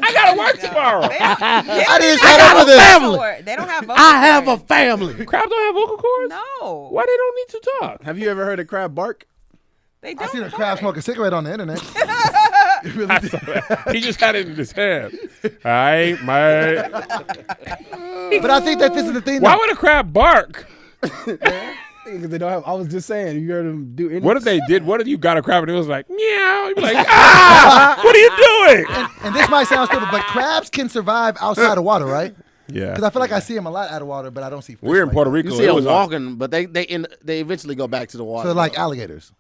I gotta work tomorrow. I didn't say over this. They don't have vocal I have a cords. family. Crabs don't have vocal cords? No. Why they don't need to talk? Have you ever heard a crab bark? They I don't. seen a crab smoke a cigarette on the internet. It really I did. saw that. He just had it in his hand. All right, my. But I think that this is the thing. Why though. would a crab bark? Because they don't have. I was just saying, you heard them do anything. What if they did? What if you got a crab and it was like, meow? You'd be like, what are you doing? And this might sound stupid, but crabs can survive outside of water, right? Yeah. Because I feel like I see them a lot out of water, but I don't see fish. We're in like Puerto that. Rico. You see It them was walking, but they eventually go back to the water. So like alligators.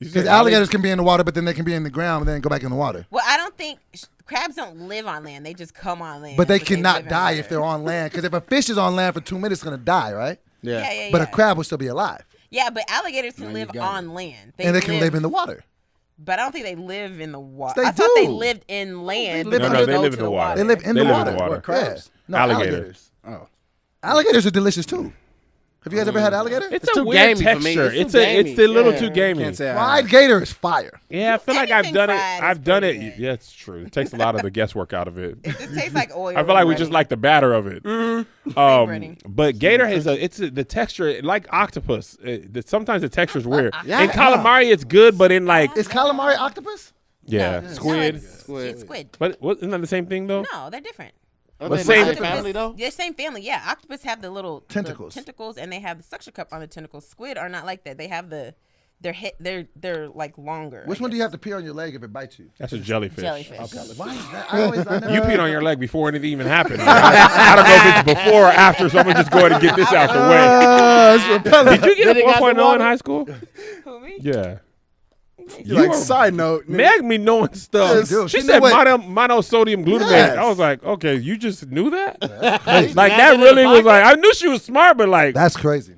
You Because said alligators can be in the water, but then they can be in the ground and then go back in the water. Well, I don't think crabs don't live on land. They just come on land. But they live cannot in die water. if they're on land. Because if a fish is on land for 2 minutes, it's going to die, right? Yeah. But a crab will still be alive. Yeah, but alligators can live got on land. And they can live in the water. But I don't think they live in the water. They I thought they do. lived in land. live but in No, the- they go live to in the water. They live in They the live in water. the water. Yeah. Crabs? No, Alligators. alligators. Oh. Alligators are delicious too. Have you guys ever had alligator? It's too a weird gamey for me. texture. It's It's too a gamey. a little Yeah. too gamey. Can't say I Fried have. gator is fire. Yeah, I feel like I've Anything done it. fried is I've done pretty it. good. Yeah, it's true. It takes a lot of the guesswork out of it. It just tastes like oil. I feel like we already. just like the batter of it. Ready. But gator has the texture like octopus. Sometimes the texture is weird. Yeah. In calamari, it's good, but in like Is calamari octopus? squid. It's squid. But isn't that the same thing though? No, they're different. Are But they same- the same family though? Yeah, same family. Yeah, octopus have the little Tentacles. tentacles, and they have the suction cup on the tentacles. Squid are not like that. They have they're like longer. Which one do you have to pee on your leg if it bites you? That's a jellyfish. Jellyfish. Why is that? I never You peed on your leg before anything even happened. I don't know if it's before or after, so I'm gonna just go ahead and get this out the way. Did you get Did it a got the 4.0 in water? high school? Who, me? Yeah. Like, are- side note. Meg me knowing stuff. She do. She She said knew what- monosodium glutamate. Yes. I was like, okay, you just knew that? Like Imagine that in really the was pocket. like, I knew she was smart, but like, That's crazy.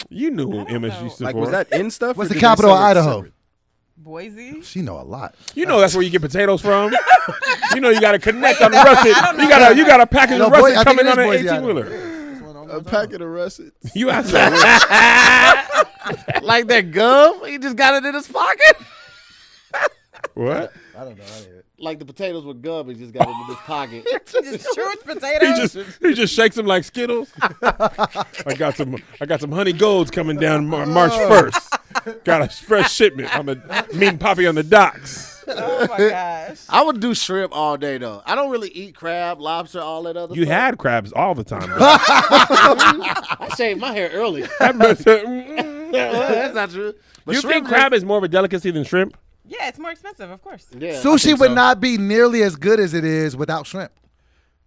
you knew MSG stood Like, for. was that in stuff? What's or the did they capital of sell it Idaho? separate? Boise. She know a lot. You know that's where you get potatoes from. You know you got to connect on the russet. I don't You know. got a package No, of boy, russet I think coming it is on an Boise, 18-wheeler. A packet of russets. You asked that. Like that gum? He just got it in his pocket? What? I don't know. I didn't. Like the potatoes with gum, he just got it in his pocket. Just chewing potatoes. He just shakes them like Skittles. I got some honey golds coming down March 1st. Got a fresh shipment. I'm meeting Poppy on the docks. Oh my gosh. I would do shrimp all day though. I don't really eat crab, lobster, all that other You stuff. had crabs all the time. I shaved my hair early. That's not true. But You shrimp think crab is more of a delicacy than shrimp? Yeah, it's more expensive, of course. Yeah. Sushi would not be nearly as good as it is without shrimp.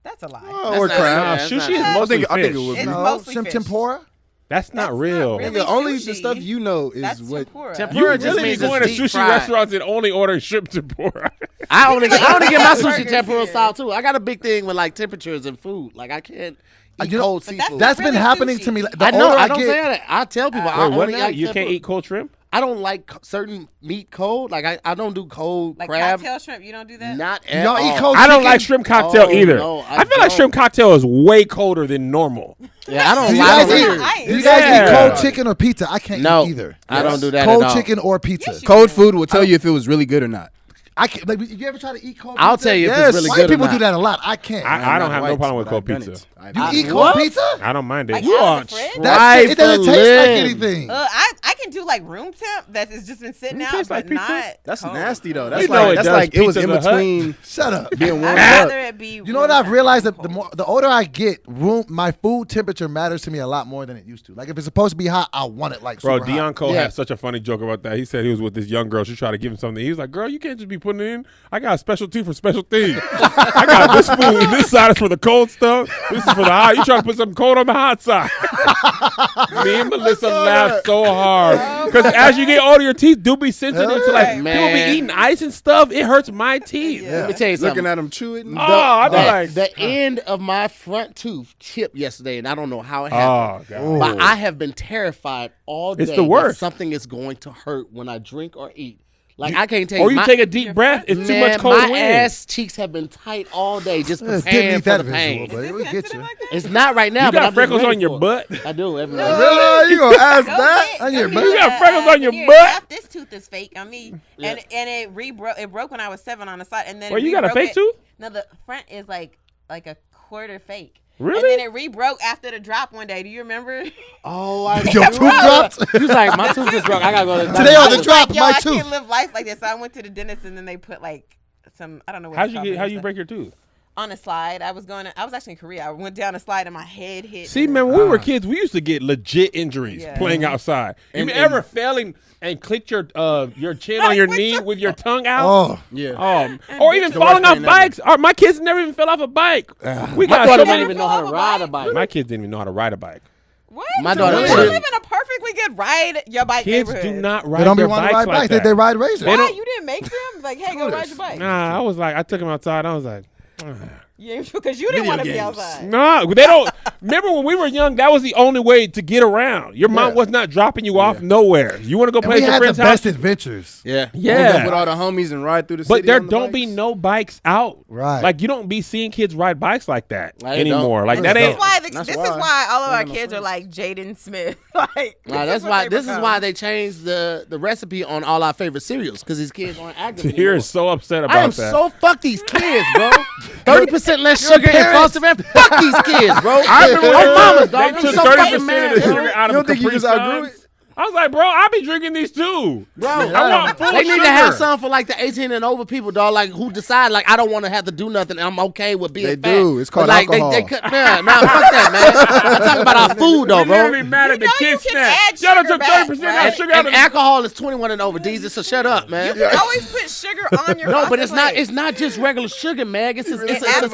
That's a lie. Or not- crab. Nah, that's sushi not- is I mostly think it fish. would be. It's No, mostly shrimp fish. tempura. That's not That's not real. really- Nigga, only the sushi. stuff you know is That's what. tempura. You Tempura just really be means going to it's sushi deep fried. restaurants and only ordering shrimp tempura. I only get my sushi Burgers tempura here. style too. I got a big thing with like temperatures and food. Like I can't eat You know- cold But that's seafood. That's really been happening sushi. to me. The I know. older I don't get, say that. I tell people I Wait, what only now? like You can't tempura. eat cold shrimp? I don't like certain meat cold. Like I don't do cold Like crab. cocktail shrimp, you don't do that? Not Do at y'all eat all. cold I don't chicken? like shrimp cocktail Oh, either. no, I feel like don't. shrimp cocktail is way colder than normal. Yeah, I don't Do you like guys it. eat? I Do you eat guys Yeah. eat cold chicken or pizza? I can't No, eat either. I don't do that Cold at all. chicken or pizza. Yes, you Cold food will tell you if it was really good or not. I can't. Like, you ever try to eat cold? I'll pizza? tell you if Yes. it's really White good or people not. do that a lot. I can't. I don't have no problem with cold pizza. You eat cold pizza? I don't mind it. Like You out are of the fridge? It doesn't taste like trifling. anything. I can do like room temp that has just been sitting out, tastes but like pizza? not. That's cold. nasty though. You That's know it like does. it was Pizza in the Hut. between Shut up. being warmed I'd up. rather it be. You know what I've realized that the older I get, my food temperature matters to me a lot more than it used to. Like if it's supposed to be hot, I want it like Bro, super Deion hot. Cole Yeah. had such a funny joke about that. He said he was with this young girl. She tried to give him something. He was like, girl, you can't just be putting it in. I got a specialty for special things. I got this food. This side is for the cold stuff. This is for the hot. You trying to put something cold on the hot side. Me and Melissa laughed so hard. Because as you get older, your teeth do be sensitive to like, people Man. be eating ice and stuff. It hurts my teeth. Let me tell you something. Looking at him chew it. Oh, I be like, The end of my front tooth chipped yesterday, and I don't know how it happened. oh, God. But I have been terrified all day It's the worst. that something is going to hurt when I drink or eat. Like I can't take. Or you my, take a deep breath. It's too much cold my wind. ass cheeks have been tight all day, just Didn't preparing need for that the pain. visual, but it would get you. It's not right now. You but got I'm just freckles ready on your for it. butt? I do every Really? You gonna ask Go that get- on your go butt? get, You got freckles on your here, butt? Half this tooth is fake on me, and it broke when I was 7 on the side, and then Wait, it you got a re-broke fake it- tooth? No, the front is like a quarter fake. Really? And then it re-broke after the drop one day. Do you remember? Oh, I Your tooth dropped? He was like, my tooth is broke. I gotta go to the Today doctor. on the was drop, like, yo, my I tooth. can't live life like this. So I went to the dentist, and then they put like some, I don't know what How it's called, you but how it's you like- break your tooth? on a slide. I was actually in Korea. I went down a slide and my head hit. See, man, when we were kids, we used to get legit injuries Yeah. playing outside. And- you ever fell and clicked your chin on your knee with your tongue out? Oh, Yeah. Or even the falling worst off pain bikes. Or my kids never even fell off a bike. We My got daughter so didn't many. even know how to ride a bike. My kids didn't even know how to ride a bike. What? My So daughter you couldn't. live in a perfectly good ride your bike Kids neighborhood. do not they ride don't be their wanting bikes to ride like bikes. that. They ride razors. They Why? don't- You didn't make them? Like, hey, go ride your bike. Nah, I was like, I took them outside. I was like, Yeah, because you didn't want to be outside. no, they don't. Remember when we were young, that was the only way to get around. Your mom was not dropping you off nowhere. You want to go And play we at your had the friend's best house? adventures. Yeah. Yeah. With all the homies and ride through the But city. there on the don't be bikes. no bikes out. Right. Like you don't be seeing kids ride bikes like that I don't. anymore. Like And that this ain't. is why That's this why. is why all of They our ain't no kids are friends. like Jaden Smith. Like Nah, this this is is why they changed the recipe on all our favorite cereals because these kids aren't active Tahir anymore. is so upset about I am that. so fuck these kids, bro. 30% less sugar in Frosted Flakes. Fuck these kids, bro. I remember Oh, mamas, they dog. I'm took so 30% fucking mad, of the bro. sugar out You don't of think you Capri just outgrew Suns. I was like, bro, I be drinking these too. Bro, I want full they need sugar. to have some for like the 18 and over people, dog. Like who decide like I don't want to have to do nothing. And I'm okay with being They fat. do. It's called But, like, alcohol. They fuck that, man. I'm talking about our food though, We literally bro. mad at the know kids you can snack. add Y'all done sugar took back, 30% right? of sugar out And of the alcohol is 21 and over, Deezy. So shut up, man. You always put sugar on your. No, but Frosted it's not. Flakes. It's not just regular sugar, Meg. It's a really special.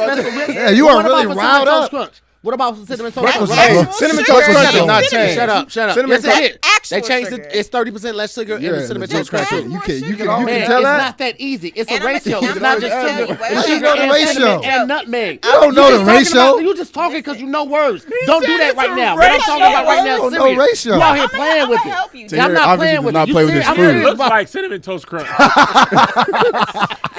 Yeah, you are really riled up. Crunch? What about cinnamon toast Freckles crunch? is Actual low. Cinnamon sugar. Toast Crunch Shut is up. not Cinnamon. changed. Shut up, shut up. Cinnamon Yes, it is. Actual They changed sugar. it. It's 30% less sugar in the cinnamon toast crunch. add too. more You sugar. can Man, tell it's that? not that easy. It's a And I'ma ratio. tell It's you- not just I'ma sugar. tell you- wait, It's wait, sugar wait, and wait, cinnamon wait. and nutmeg. You don't know the ratio. You just talking because you know words. Don't do said that it's right a now. What I'm ratio. talking about right now You is don't know serious. ratio. You out here I'ma playing with help it. you. I'm not obviously playing does with not it. play with his I'm food. It serious looks about like cinnamon toast crunch.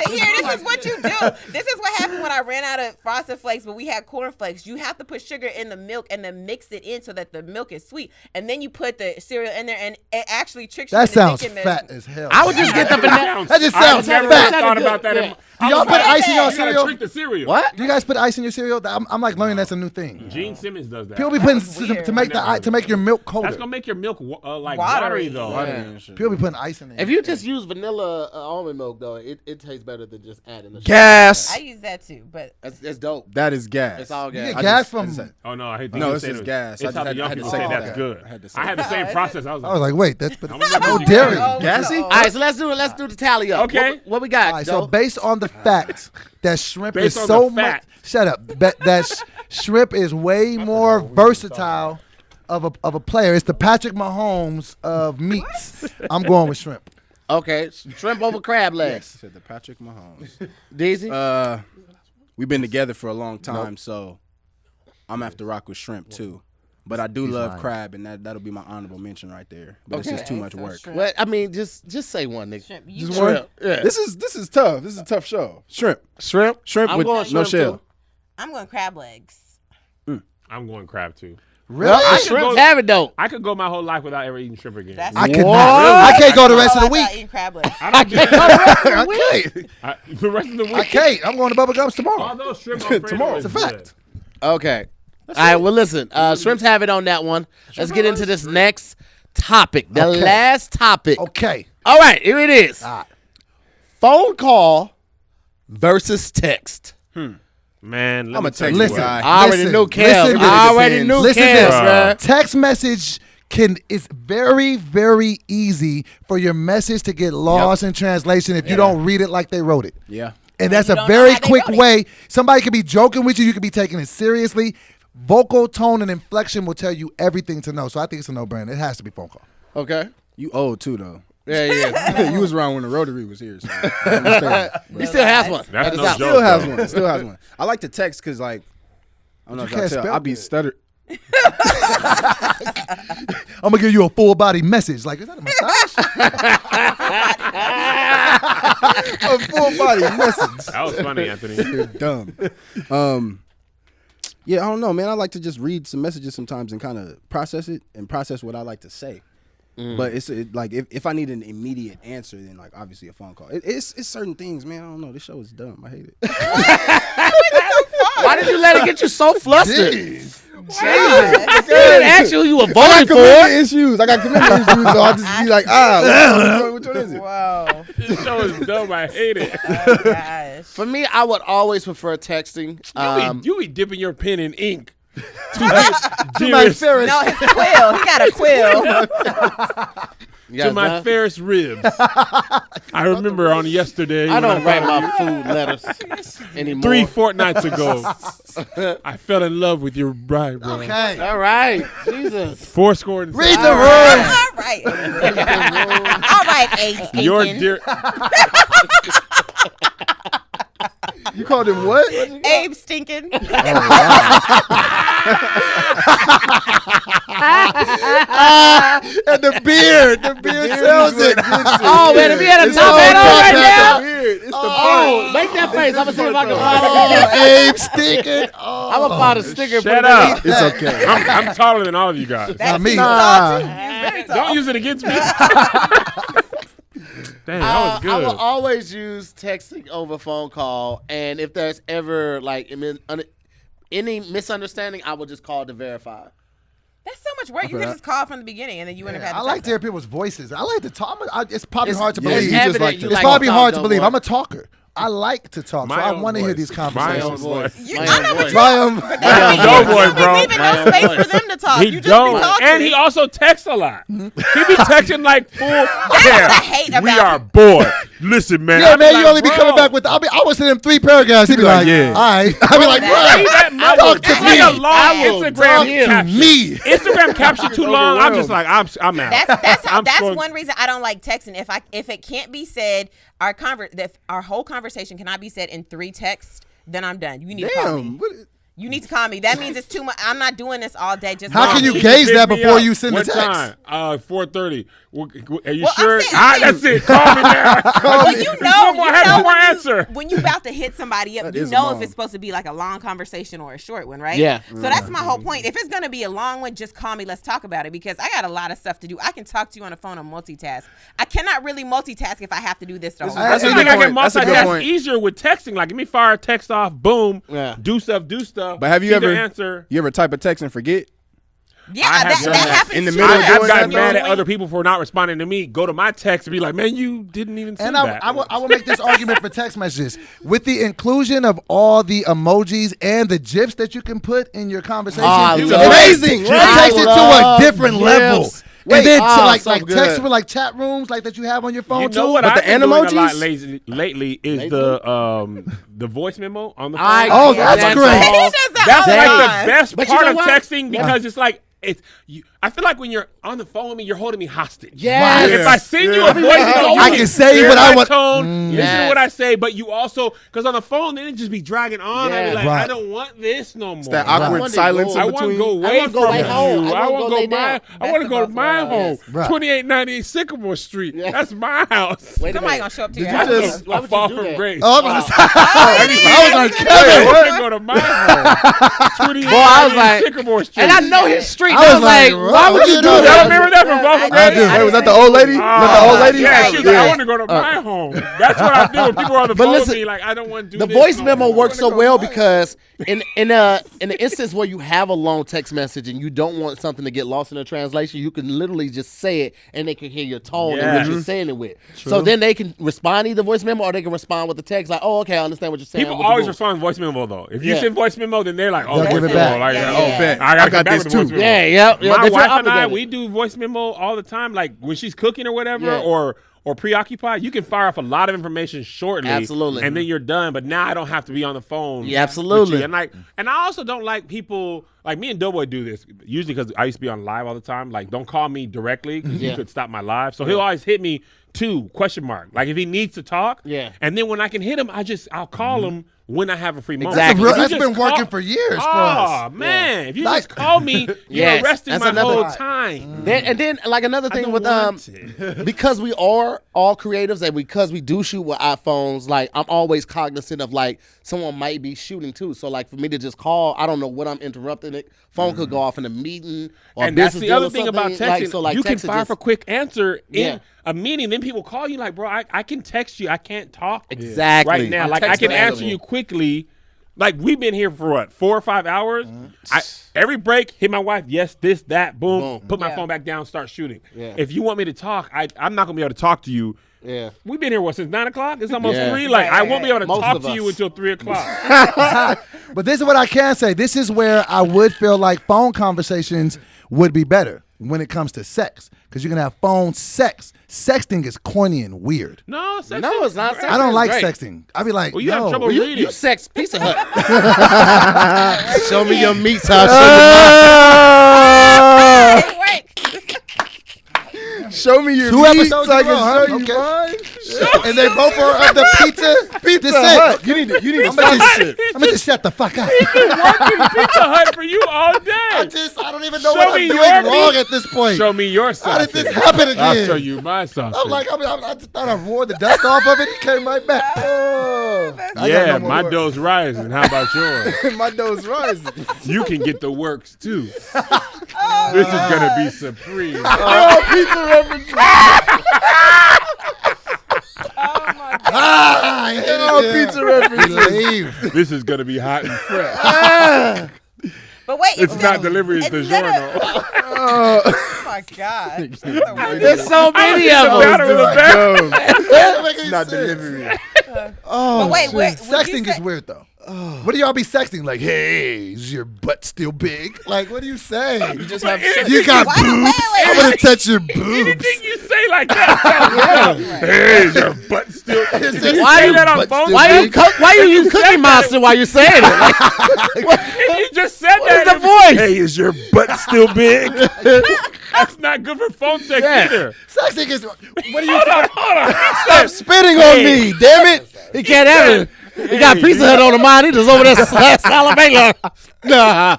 Here, this is what you do. This is what happened when I ran out of Frosted Flakes, but we had Corn Flakes. You have to put sugar in the milk and then mix it in so that the milk is sweet, and then you put the cereal in there, and it actually tricks you That into sounds thinking fat that. as hell. I would just get the vanilla. That just I sounds never fat. thought about that. Yeah. Do y'all put ice in your You gotta cereal? drink the cereal. What? Do you guys put ice in your cereal? I'm like learning that's a new thing. Gene Simmons does that. People be putting weird. to make Never make your milk colder. That's gonna make your milk like watery Watery. though. People be putting ice in there. If you just use vanilla almond milk, though, it tastes better than just adding the sugar. Gas. I use that too, but That's dope. That is gas. It's all you gas. get I gas just- I from. just- Oh no, I hate No, to it's say just that. gas. It's I how just the young had to people say say that. that's good. I had to say I had the that. same Oh, process. I was I was like, like, wait, that's I'm no gonna dairy. Oh, Gassy? no. All right, so let's do it. Let's do the tally up. Okay. What we got, All right, Joe? so based on the fact that shrimp Based is on so the much, fact. shut up. That shrimp is way more versatile of a player. It's the Patrick Mahomes of meats. I'm going with shrimp. Okay, shrimp over crab legs. Said the Patrick Mahomes. Deezy? We've been together for a long time, so I'm gonna have to rock with shrimp too. But I do love crab, and that'll be my honorable mention right there. But it's just too much so work. shrimp. What? I mean, just say one, nigga. Shrimp. You Just go- one? Yeah. This is tough. This is a tough show. Shrimp. Shrimp? Shrimp I'm with going no shrimp, shell. too. I'm going crab legs. I'm going crab too. Really? I could Shrimps go- have it though. I could go my whole life without ever eating shrimp again. That's I could What? not. I can't go the rest of the Without week. eating crab legs. I don't get I can't. the rest of the week. I can't. I'm going to Bubba Gums tomorrow. All those shrimp Alfredo Tomorrow. is It's a fact. Okay. All right. Well, listen. Shrimps have it on that one. Let's get into this next topic. The Okay. last topic. Okay. All right. Here it is. All right. Phone call versus text. Man, let I'm me a tell text you Listen. what. guy. I already Listen, knew Kev. listen, I already listen, knew Listen Kev, this. bruh. Text message is very, very easy for your message to get lost in translation if you don't read it like they wrote it. Yeah. And that's you a don't know very how they quick wrote it. way. Somebody could be joking with you. You could be taking it seriously. Vocal tone and inflection will tell you everything to know. So I think it's a no-brainer. It has to be phone call. Okay. You old too though. Yeah, yeah. You was around when the Rotary was here. So I understand, bro. He still has one. That's Check no this out. joke. Still has though. one. Still has one. I like to text because like I don't know You if y'all can't tell. spell I be good. stutter. I'm going to give you a full body message. Like, is that a massage? A full body message. That was funny, Anthony. You're dumb. Yeah, I don't know, man. I like to just read some messages sometimes and kind of process it and process what I like to say. But it's like if I need an immediate answer, then like obviously a phone call. It's certain things, man. I don't know. This show is dumb. I hate it. Why did you let it get you so flustered? Jeez. He didn't ask you who you were I voting got for. commitment issues. I got commitment issues, so I'll just be like, which one is it? Whoa. This show is dumb. I hate it. Oh, gosh. For me, I would always prefer texting. You be dipping your pen in ink. To my fairest. No, his quill. He got a quill. You To guys my done? fairest ribs. I remember on yesterday. I when don't write found my food letters anymore. 3 fortnights ago. I fell in love with your bride, bro. Okay. All right. Jesus. 4 and Read the All room. right. All right, eight. Your Stinkin'. dear. You called him what? Abe stinking. And the beard. The beard sells it. Oh, man, if he had a It's top all hat on top right hat. now. It's the Oh, make that face. I'm going to see if I can find Oh, Abe stinking. Oh. I'm going to find a sticker. Shut put it up. in. It's okay. I'm taller than all of you guys. Not me. Don't use it against me. Damn, that was I will good. always use texting over phone call. And if there's ever like any misunderstanding, I will just call to verify. That's so much work. You could just call from the beginning and then you wouldn't have had I to like text to hear people's voices. I like to talk. It's probably It's- hard to yeah, believe. it's you just evident like you to- It's like probably to hard talk, to believe. boy. I'm a talker. I like to talk, so My I own want to hear voice. these My own conversations. voice. You, My I own know what voice. you Triumph. DoBoy, bro. leaving no space for them to talk. He You just be don't, talking. and he also texts a lot. He be texting like full. what I hate We about are him. bored. Listen, man. Yeah, I be man, like, you only be bro, coming back with. I would send him 3 paragraphs. He'd be like, yeah. all right. I'd be like, Read bro, that mother. talk to It's me. like a long I will Instagram talk to caption. me. Instagram caption too long. I'm just like, I'm out. That's I'm that's scrolling- one reason I don't like texting. If it can't be said, our whole conversation cannot be said in 3 texts, then I'm done. You need to call me. Damn. What, You need to call me. That means it's too much. I'm not doing this all day. Just How call can you me. gauge that Pick me before up. you send the What text? time? 4:30. Are you Well, I'm sure? saying- That's it. Call me now. Well, you There's know, one more, I have one more answer. when you about to hit somebody up, That you is know long. if it's supposed to be like a long conversation or a short one, right? Yeah. So that's my whole point. If it's gonna be a long one, just call me. Let's talk about it because I got a lot of stuff to do. I can talk to you on the phone and multitask. I cannot really multitask if I have to do this the whole That's I a time. think good I can point. That's a good multitask point. easier with texting. Like, let me fire a text off. Boom. Yeah. Do stuff. But have you see the ever answer? you ever type a text and forget? Yeah, I have that done that. happens In the too. middle of I've doing gotten that, mad though? at other people for not responding to me. Go to my text and be like, man, you didn't even send And that. I will make this argument for text messages. With the inclusion of all the emojis and the GIFs that you can put in your conversation, I it's love amazing. GIFs. It takes it to a I different love level. GIFs. And then Oh, so like good. text with like chat rooms like that you have on your phone You too. know what But I've the been doing a lot animojis? lately is the voice memo on the phone. Oh, that's great. He does that That's all the like time. the best But you part know of what? texting because it's like I feel like when you're on the phone with me, you're holding me hostage. Yes. If I send you a voice note, I can say what I want. Tone, listen Yes. to what I say, but you also, because on the phone, then it just be dragging on. Yeah. I be like, Right. I don't want this no more. It's that awkward Right. silence I in want to between. go away wanna from go way you. home. I want to lay go my. down. I want to go to Best my of both home. worlds. Right. 2898 Sycamore Street. That's my house. Wait a Somebody minute. gonna show up to your I house. just Why I would fall you do from that? grace. Oh, I was like, Hey, want to go to my home. 2898 Boy, I was like, Sycamore Street. and I know his street. I I was was like, like, why would you do Y'all that? remember that from Fall from I Grace? do. Hey, was that the old lady? Was that the old lady? Yeah, she was like, I want to go to my home. That's what I do when people are on the phone listen, with me. Like, I don't want to do The this voice no memo more. works so well because in the instance where you have a long text message and you don't want something to get lost in the translation, you can literally just say it and they can hear your tone and what you're saying it with. So then they can respond either voice memo or they can respond with the text like, oh, okay, I understand what you're saying. People What you always doing? respond voice memo though. If you Yeah. send voice memo, then they're like, oh, They'll give voice it memo. back. Like, Yeah, oh, yeah. bet. I I got got this this too. too. Yeah, yeah. My they feel wife and I, obligated. we do voice memo all the time. Like when she's cooking or whatever, Yeah. or preoccupied, you can fire off a lot of information shortly. Absolutely. And then you're done. But now I don't have to be on the phone. Yeah, absolutely. with you. And I also don't like people like me and DoBoy do this usually because I used to be on live all the time. Like, don't call me directly because you could stop my live. So he'll always hit me question mark. Like if he needs to talk. Yeah. And then when I can hit him, I'll call him when I have a free moment. Exactly. If you That's just been working call- for years for Oh us. man, if you Like- just call me, you're Yes, arresting that's my another- whole time. Then like another thing don't with want it. because we are all creatives and because we do shoot with iPhones, like I'm always cognizant of like someone might be shooting too. So like for me to just call, I don't know what I'm interrupting it. Phone could go off in a meeting or And a that's business the deal other or thing about something. texting. Like, you can text fire just- for quick answer Yeah. in a meeting. Then people call you like, bro, I can text you. I can't talk Exactly. right now. I'm Like I text can answer available. you quickly. Like we've been here for what, 4 or 5 hours? Every break, hit my wife, yes, this, that, boom. Put my phone back down, start shooting. Yeah. If you want me to talk, I'm not gonna be able to talk to you. Yeah. We've been here since 9 o'clock? It's almost Yeah. 3. Like I Right, won't be able to Most talk of to you us. until 3 o'clock. But this is what I can say. This is where I would feel like phone conversations would be better when it comes to sex. Because you can have phone sex. Sexting is corny and weird. No, sex No, is it's not great. sex. I don't like great. sexting. I'd be like, Well, you have no. trouble reading. You sex Pizza Hut. Show me your meats. I'll show you mine. Hey, wait. Show me your 2 meat episodes so I in a row, can show huh? you Okay. mine. And they both are of the pizza Hut. descent. You need to I'm gonna stop shit. just shut the fuck up. Working Pizza Hut for you all day. I don't even know Show what I'm me doing your wrong meat. at this point. Show me your How sausage. did this happen again? I'll show you my sausage. I'm like, I just thought I wore the dust off of it. It came right back. Oh, I got yeah, no more my work. dough's rising. How about yours? My dough's rising. You can get the works too. This is gonna be supreme. Oh, pizza reference. Oh my god. Ah, I hate it. Oh, pizza reference. Leave. This is gonna be hot and fresh. But wait, It's not delivery, it's instead of- DiGiorno. Oh my god. There's so many The of batter them. was a bag. Doesn't make any Not sense. delivery. Oh, But wait, shit. would you Sexting say- is weird though. What do y'all be sexting? Like, hey, is your butt still big? Like, what do you say? You just have You got Why- boobs? wait, I'm gonna touch your boobs. Anything you say like that. Hey, is your butt still? Is You this say your that on butt phone? still Why big? you use Cookie Monster while you're saying it? Like, You just said that. is the voice? Hey, is your butt still big? That's not good for phone sex either. Sexting is. What do you Hold on. Stop spitting on me, damn it. he can't have it. He got Pizza Hut on the mind. He just over there salivating. Nah.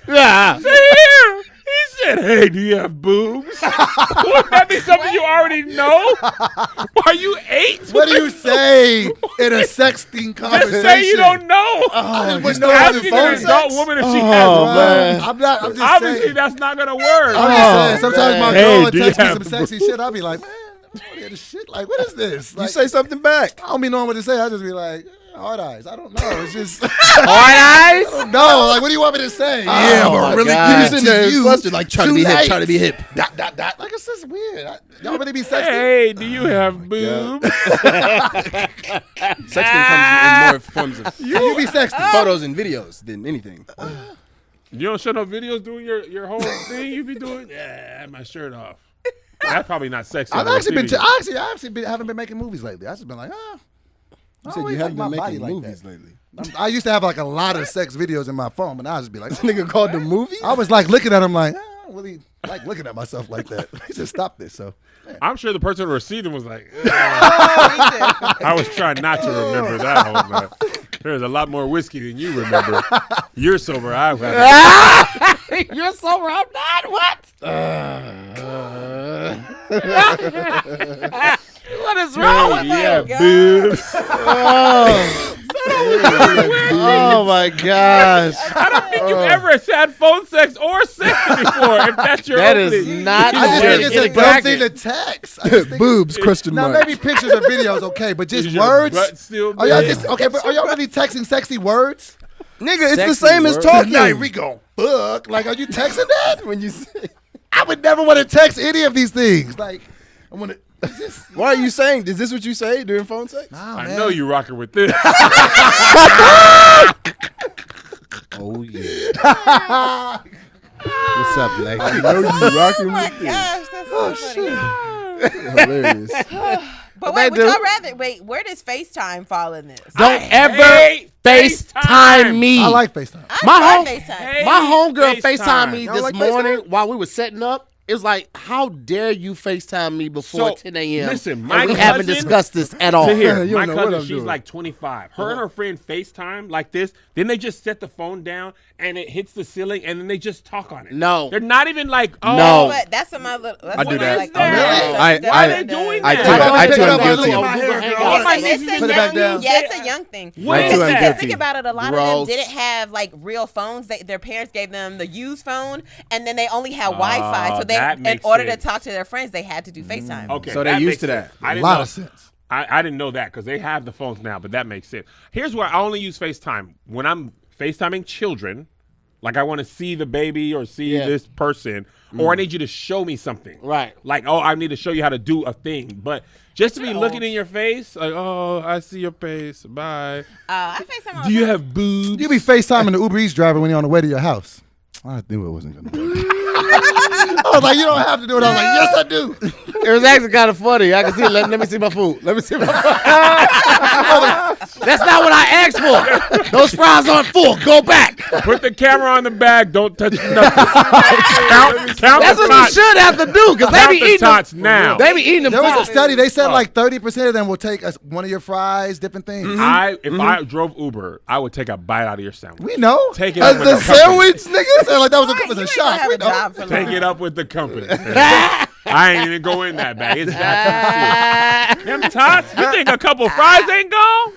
Nah. Here. He said, hey, do you have boobs? Wouldn't that be something you already know? Are you 8? What do you say in a sexting conversation? Just say you don't know. I just know know how to Asking phone an adult sex. woman if she Oh, has man. boobs. I'm just Obviously, saying. that's not going to work. I'm just saying. Sometimes my Hey, girl will do you text me have some sexy shit. I'll be like, man, I don't hear the shit. Like, what is this? You Like, say something back. I don't be knowing what to say. I just be like, hard eyes. I don't know. It's just, Hard eyes? no. Like, what do you want me to say? Yeah, my but really God. give it Sitting there to you. flustered, like trying to be hip, trying to be hip. Dot, dot, dot. Like, it's just weird. Y'all really be sexting? Hey, do you have boobs? Sexting comes in more forms of You be sexting. photos and videos than anything. You don't show no videos doing your whole thing you be doing? Yeah, I have my shirt off. That's probably not sexy. I've on actually been. TV. Haven't been making movies lately. I've just been like, You said you haven't been making movies lately. I used to have like a lot of sex videos in my phone, but now I just be like, Nigga called the movie? I was like looking at them like, I don't really I like looking at myself like that. He said, stop this. So I'm sure the person who received them was like, Oh, me too. I was trying not to remember that whole night. There's a lot more whiskey than you remember. You're sober. I've had it. You're sober. I'm not. What? What is wrong with Yeah, God. boobs. Oh my gosh. I don't think you've ever had phone sex or sex before. If that's your That is opening. not. I just the think way it's to a get dumb back thing to it. text. I just think Boobs, question now mark. maybe pictures or videos, okay, but just Is your words. butt still Are y'all big? just okay? But are y'all really texting sexy words? Nigga, it's the Sexy same as word. talking. Tonight we gon' fuck. Like, are you texting that? When you say, I would never want to text any of these things. Like, I want to. why are you saying? Is this what you say during phone sex? Nah, I man. know you rocking with this. Oh yeah. What's up, Blake? I know you Oh rocking my with this. gosh, that's so funny. Hilarious. But They wait, would do. y'all rather wait? Where does FaceTime fall in this? Don't ever hate FaceTime FaceTime. I me. like FaceTime. I My love home- FaceTime. My homegirl FaceTime. FaceTime me You don't this like morning FaceTime? while we were setting up. It was like, how dare you FaceTime me before So, 10 a.m. listen, and my we haven't cousin- discussed this at all. Tahir, You my don't know what cousin, I'm she's doing. like 25. Her and her friend FaceTime like this. Then they just set the phone down and it hits the ceiling and then they just talk on it. No. They're not even like, oh. No. But that's what my little. That's I do what that. Like, Oh, really? I- that's Why I- are they doing I that? too- I Pick too it am up, guilty. look at my hair, girl. Oh, my It's knees a Put it back young, down. yeah, it's a young thing. What I is too am that? Because guilty. think about it, a lot Gross. of them didn't have like real phones. Their parents gave them the used phone, and then they only had Wi-Fi. So they, that in makes order sense. to talk to their friends, they had to do FaceTime. Okay, So they're that used makes to that. sense. I A didn't lot know. of sense. I didn't know that because they have the phones now, but that makes sense. Here's where I only use FaceTime. When I'm FaceTiming children, like I want to see the baby or see Yeah. this person, or I need you to show me something. Right. Like, oh, I need to show you how to do a thing. But just to be looking in your face, like, oh, I see your face. Bye. I FaceTime all Do the you time. have boobs? You be FaceTiming the Uber Eats driver when you're on the way to your house. I knew it wasn't gonna work. I was like, you don't have to do it. I was like, yes, I do. It was actually kind of funny. I can see. Let me see my food. Let me see my food. That's not what I asked for. Those fries aren't full. Go back. Put the camera on the bag. Don't touch nothing. count That's the what you tots. should have to do because they Count be the eating tots them. now. They be eating them. There was a fries. study. They said like 30% of them will take one of your fries, different things. If I drove Uber, I would take a bite out of your sandwich. We know. Take it As up with the the company. sandwich, nigga. Sound like that was Right, a you ain't shot. gonna have We a know. job for Take long. it up with the company. I ain't even go in that bag. It's that serious. Them tots, you think a couple fries ain't gone?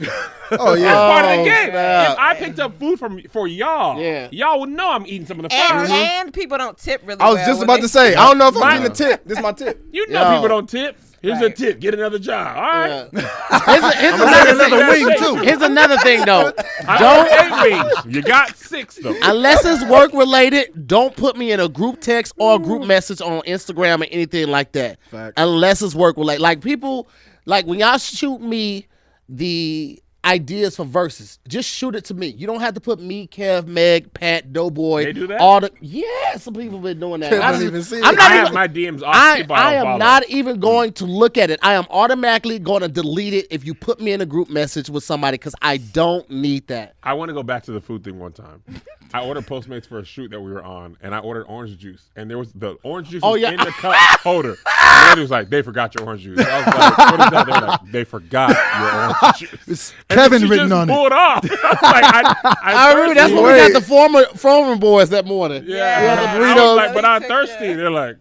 Oh That's yeah. part of the game. snap. If I picked up food for y'all, Yeah. y'all would know I'm eating some of the fries. And people don't tip really I was well just when about they- to say. I don't know if I'm Mine- getting a tip. This is my tip. You know Yo. people don't tip. Here's a Right. tip. Get another job. All right. Here's Another wing too. Here's another thing though. I Don't don't 8 wings. You got 6 though. unless it's work related, don't put me in a group text or a group message on Instagram or anything like that. Facts. Unless it's work related. Like people, like when y'all shoot me the ideas for verses, just shoot it to me. You don't have to put me, Kev, Meg, Pat, DoBoy. They do that? All the some people been doing that. Kev I don't just- even see I'm it. not I even. have my DMs off. I people I don't am follow. not even going to look at it. I am automatically going to delete it if you put me in a group message with somebody because I don't need that. I want to go back to the food thing one time. I ordered Postmates for a shoot that we were on, and I ordered orange juice, and there was the orange juice was in the cup holder. And the lady was like, "They forgot your orange juice." I was like, "What is that?" They were like, "They forgot your orange juice." It's And Kevin she written just on it. pulled off. I was like, I remember that's when we got the former boys that morning. Yeah, We had the I burritos. was like, but I'm Took thirsty. that. They're like,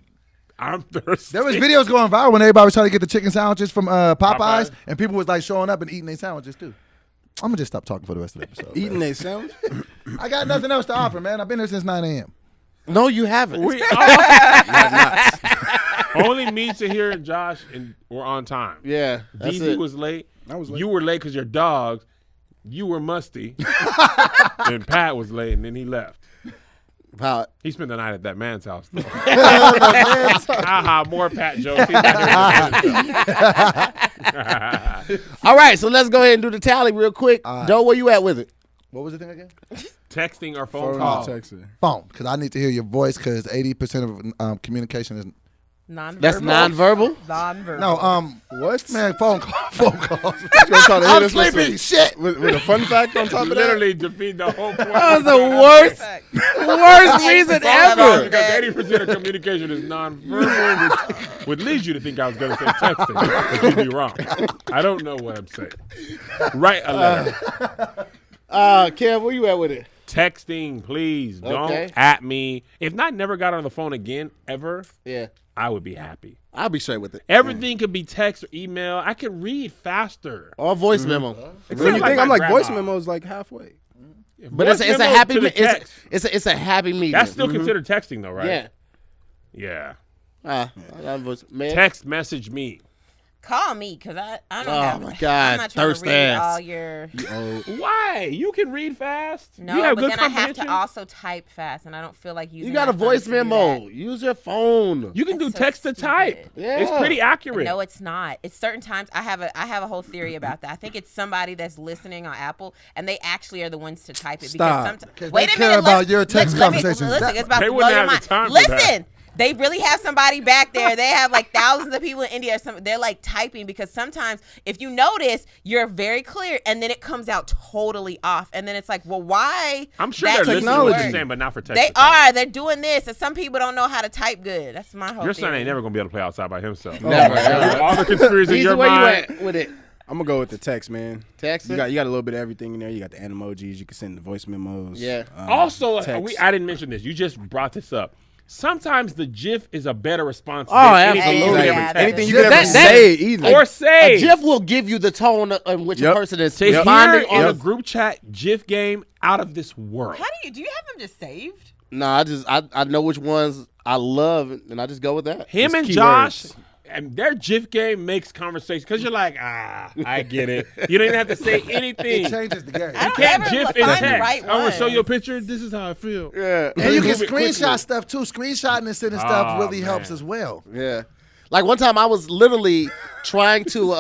I'm thirsty. There was videos going viral when everybody was trying to get the chicken sandwiches from Popeyes, Popeyes. and people was like showing up and eating their sandwiches too. I'm gonna just stop talking for the rest of the episode. Eating a sandwich. I got nothing else to offer, man. I've been here since 9 a.m. No, you haven't. We only me, Tahir, and Josh were on time. Yeah, that's DZ it. was late. I was late. You were late because your dogs. You were musty. And Pat was late, and then he left. How- He spent the night at that man's house. Though. Haha, more Pat jokes. He's not here. All right, so let's go ahead and do the tally real quick. Joe, where you at with it? What was the thing again? Texting or phone Phone call. texting. Phone, because I need to hear your voice. Because 80% of communication is Non-verbal. That's nonverbal? Non-verbal. No, What? man, phone calls. You gonna try to hit I'm us with sleepy. some- Shit. with a fun fact on top of that? Literally defeat the whole point. That was the worst reason ever. Because 80% of communication is nonverbal, which leads you to think I was going to say texting, but you'd be wrong. I don't know what I'm saying. Write a letter. Kev, where you at with it? Texting, please. Okay. Don't at me. If I never got on the phone again, ever, Yeah. I would be happy. I'll be straight with it. Everything could be text or email. I can read faster. Or voice memo. When you Like think my I'm like grandma. voice memos like halfway. But Voice it's a memo happy to the text. it's a happy medium. That's still considered texting, though, right? Yeah. Yeah. Man. Text message me. Call me, because I don't Oh, have. my God. I'm not trying Thirst to read ass. all your. Why? You can read fast. No, you have but good then I have comprehension. to also type fast, and I don't feel like using. You got a my phone voice to do memo. that. Use your phone. You can do That's so text to type. stupid. Yeah. It's pretty accurate. No, it's not. It's certain times. I have a whole theory about that. I think it's somebody that's listening on Apple, and they actually are the ones to type it. Stop. Because Because wait they a care minute. about your text conversations. Listen, it's about They to blow wouldn't your have the mind. time for that. Listen. They really have somebody back there. They have like thousands of people in India. They're like typing, because sometimes if you notice, you're very clear, and then it comes out totally off, and then it's like, well, why? I'm sure that they're listening to what technology. you're saying, but not for text. They to type. are. They're doing this, and some people don't know how to type good. That's my whole. Your son theory. ain't never gonna be able to play outside by himself. Never. All the conspiracies in Easy, your where you mind. at with it? I'm gonna go with the text, man. Texting? You got a little bit of everything in there. You got the emojis. You can send the voice memos. Yeah. Also, text. I didn't mention this. You just brought this up. Sometimes the GIF is a better response Oh, than anything absolutely. you could Yeah, ever that text. anything you That- can ever that- say either. Or say. A GIF will give you the tone in which a Yep. person is Tahir responding in on a group chat GIF game out of this world. How do you have them just saved? No, I know which ones I love, and I just go with that. Him It's and keywords. Josh, and their GIF game makes conversation because you're like, I get it. You don't even have to say anything. It changes the game. I don't Can't ever GIF find in the text. right I want to show one. you a picture. This is how I feel. Yeah. And you can Move it quickly. screenshot stuff too. Screenshotting and sending stuff really helps as well. Yeah. Like one time I was literally trying to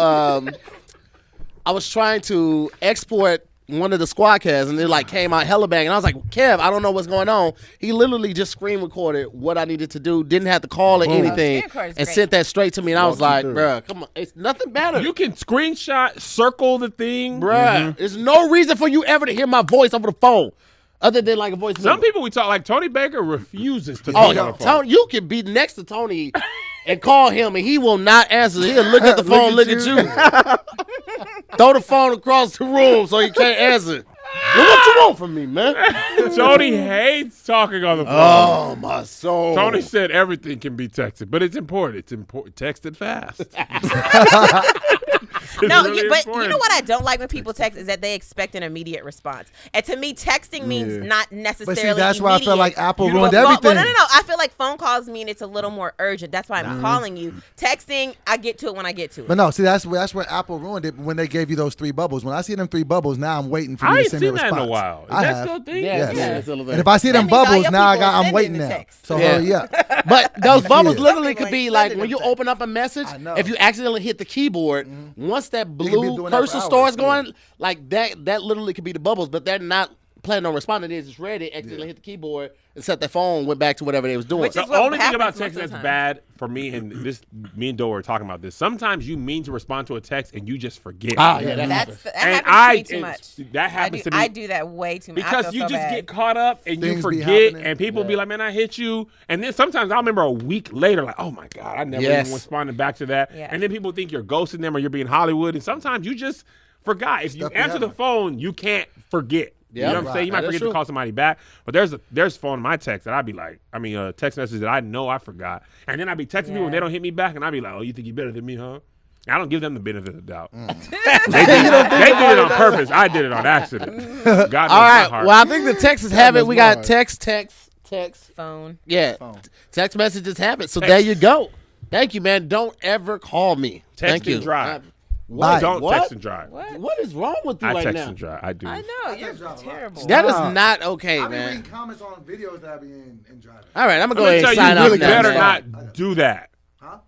export one of the SquADD and it like came out hella bang, and I was like, Kev, I don't know what's going on. He literally just screen recorded what I needed to do, didn't have to call or anything, screen record's and great. sent that straight to me, and I was Walk you like, through. bruh, come on, it's nothing better. You can screenshot, circle the thing. Bruh, there's no reason for you ever to hear my voice over the phone other than like a voice Some memo. people we talk like Tony Baker refuses to Oh, talk on the phone. Tony, you can be next to Tony and call him, and he will not answer. He'll look at the phone, look at you. Throw the phone across the room so he can't answer. Look what you want from me, man. Tony hates talking on the phone. Oh, my soul. Tony said everything can be texted, but it's important. It's important. Text it fast. It's No, really but important. you know what I don't like when people text is that they expect an immediate response. And to me, texting means not necessarily. that's why I feel like immediate. Apple You know, ruined Well, everything. no. I feel like phone calls mean it's a little more urgent. That's why I'm calling you. Texting, I get to it when I get to it. But no, see, that's where Apple ruined it when they gave you those 3 bubbles. When I see them 3 bubbles, now I'm waiting for I you to ain't send me a seen that response. in a while. Is I that have. still a thing? Yeah, Yes. yeah, it's a little And if I see them That means all bubbles, your now people are I'm sending waiting the now. text. So Yeah. hurry up. But those bubbles Yeah. literally Some could be people like ain't when you sending open up a message, I know. if you accidentally hit the keyboard, once that be blue doing that for cursor hours, starts yeah. going, like that literally could be the bubbles, but they're not planning on responding. They just read it, accidentally hit the keyboard, and set their phone, went back to whatever they was doing. Which The is what only thing about happens most texting of that's the time. bad for me, and this, me and Doe were talking about this. Sometimes you mean to respond to a text and you just forget. Ah, yeah, that That's happens. that And happens to me too much. that happens to me. I do that way too much. I Because feel you so just bad. get caught up and you Things be forget, happening. and people be like, "Man, I hit you," and then sometimes I remember a week later, like, "Oh my god, I never Yes. even responded back to that." Yeah. And then people think you're ghosting them or you're being Hollywood, and sometimes you just forgot. If you Stuff be answer the happening. phone, you can't forget. Yeah. You know what I'm saying? You might That is forget true. to call somebody back, but there's phone in my text that I'd be like, text message that I know I forgot, and then I'd be texting people and they don't hit me back, and I'd be like, "Oh, you think you better than me, huh?" I don't give them the benefit of the doubt. They did it on purpose. I did it on accident. God knows All my right. heart. Well, I think the Texans have it. knows We my got heart. text. phone. Yeah. Text messages have it. So there you go. Thank you, man. Don't ever call me. Text Thank you. and drive. What? Don't What? text and drive. What is wrong with you I right text now? and drive. I do. I know you're text drive a lot. terrible. That is Stop. not okay, I've been man. reading comments on videos that I be in driving. All right, I'm gonna I'm go gonna ahead tell and you, sign you off really now. better man. not do that.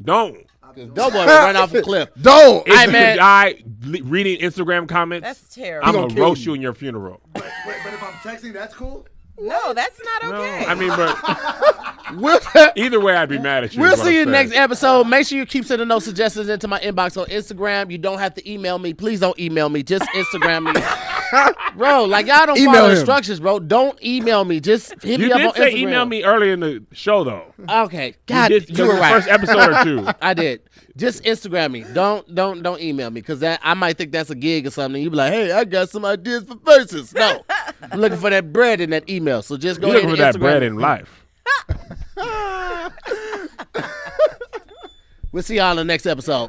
Don't. Doughboy will run off a cliff. Don't. If Hey, you man. die reading Instagram comments, That's terrible. I'm gonna gonna kill roast you. you in your funeral. But if I'm texting, that's cool. No, that's not okay. I mean, but We'll, either way, I'd be mad at you. we'll is what see you I'm next saying. episode. Make sure you keep sending those suggestions into my inbox on Instagram. You don't have to email me. Please don't email me. Just Instagram me. Bro, like y'all don't Email follow him. instructions, bro. Don't email me. Just hit You me up did on say Instagram. email me early in the show, though. Okay. God, you you were the right. first episode or two. I did. Just Instagram me. Don't email me because that I might think that's a gig or something. You be like, hey, I got some ideas for verses. No, I'm looking for that bread in that email. So just go You're ahead looking and for that Instagram bread me. in life. We'll see y'all in the next episode.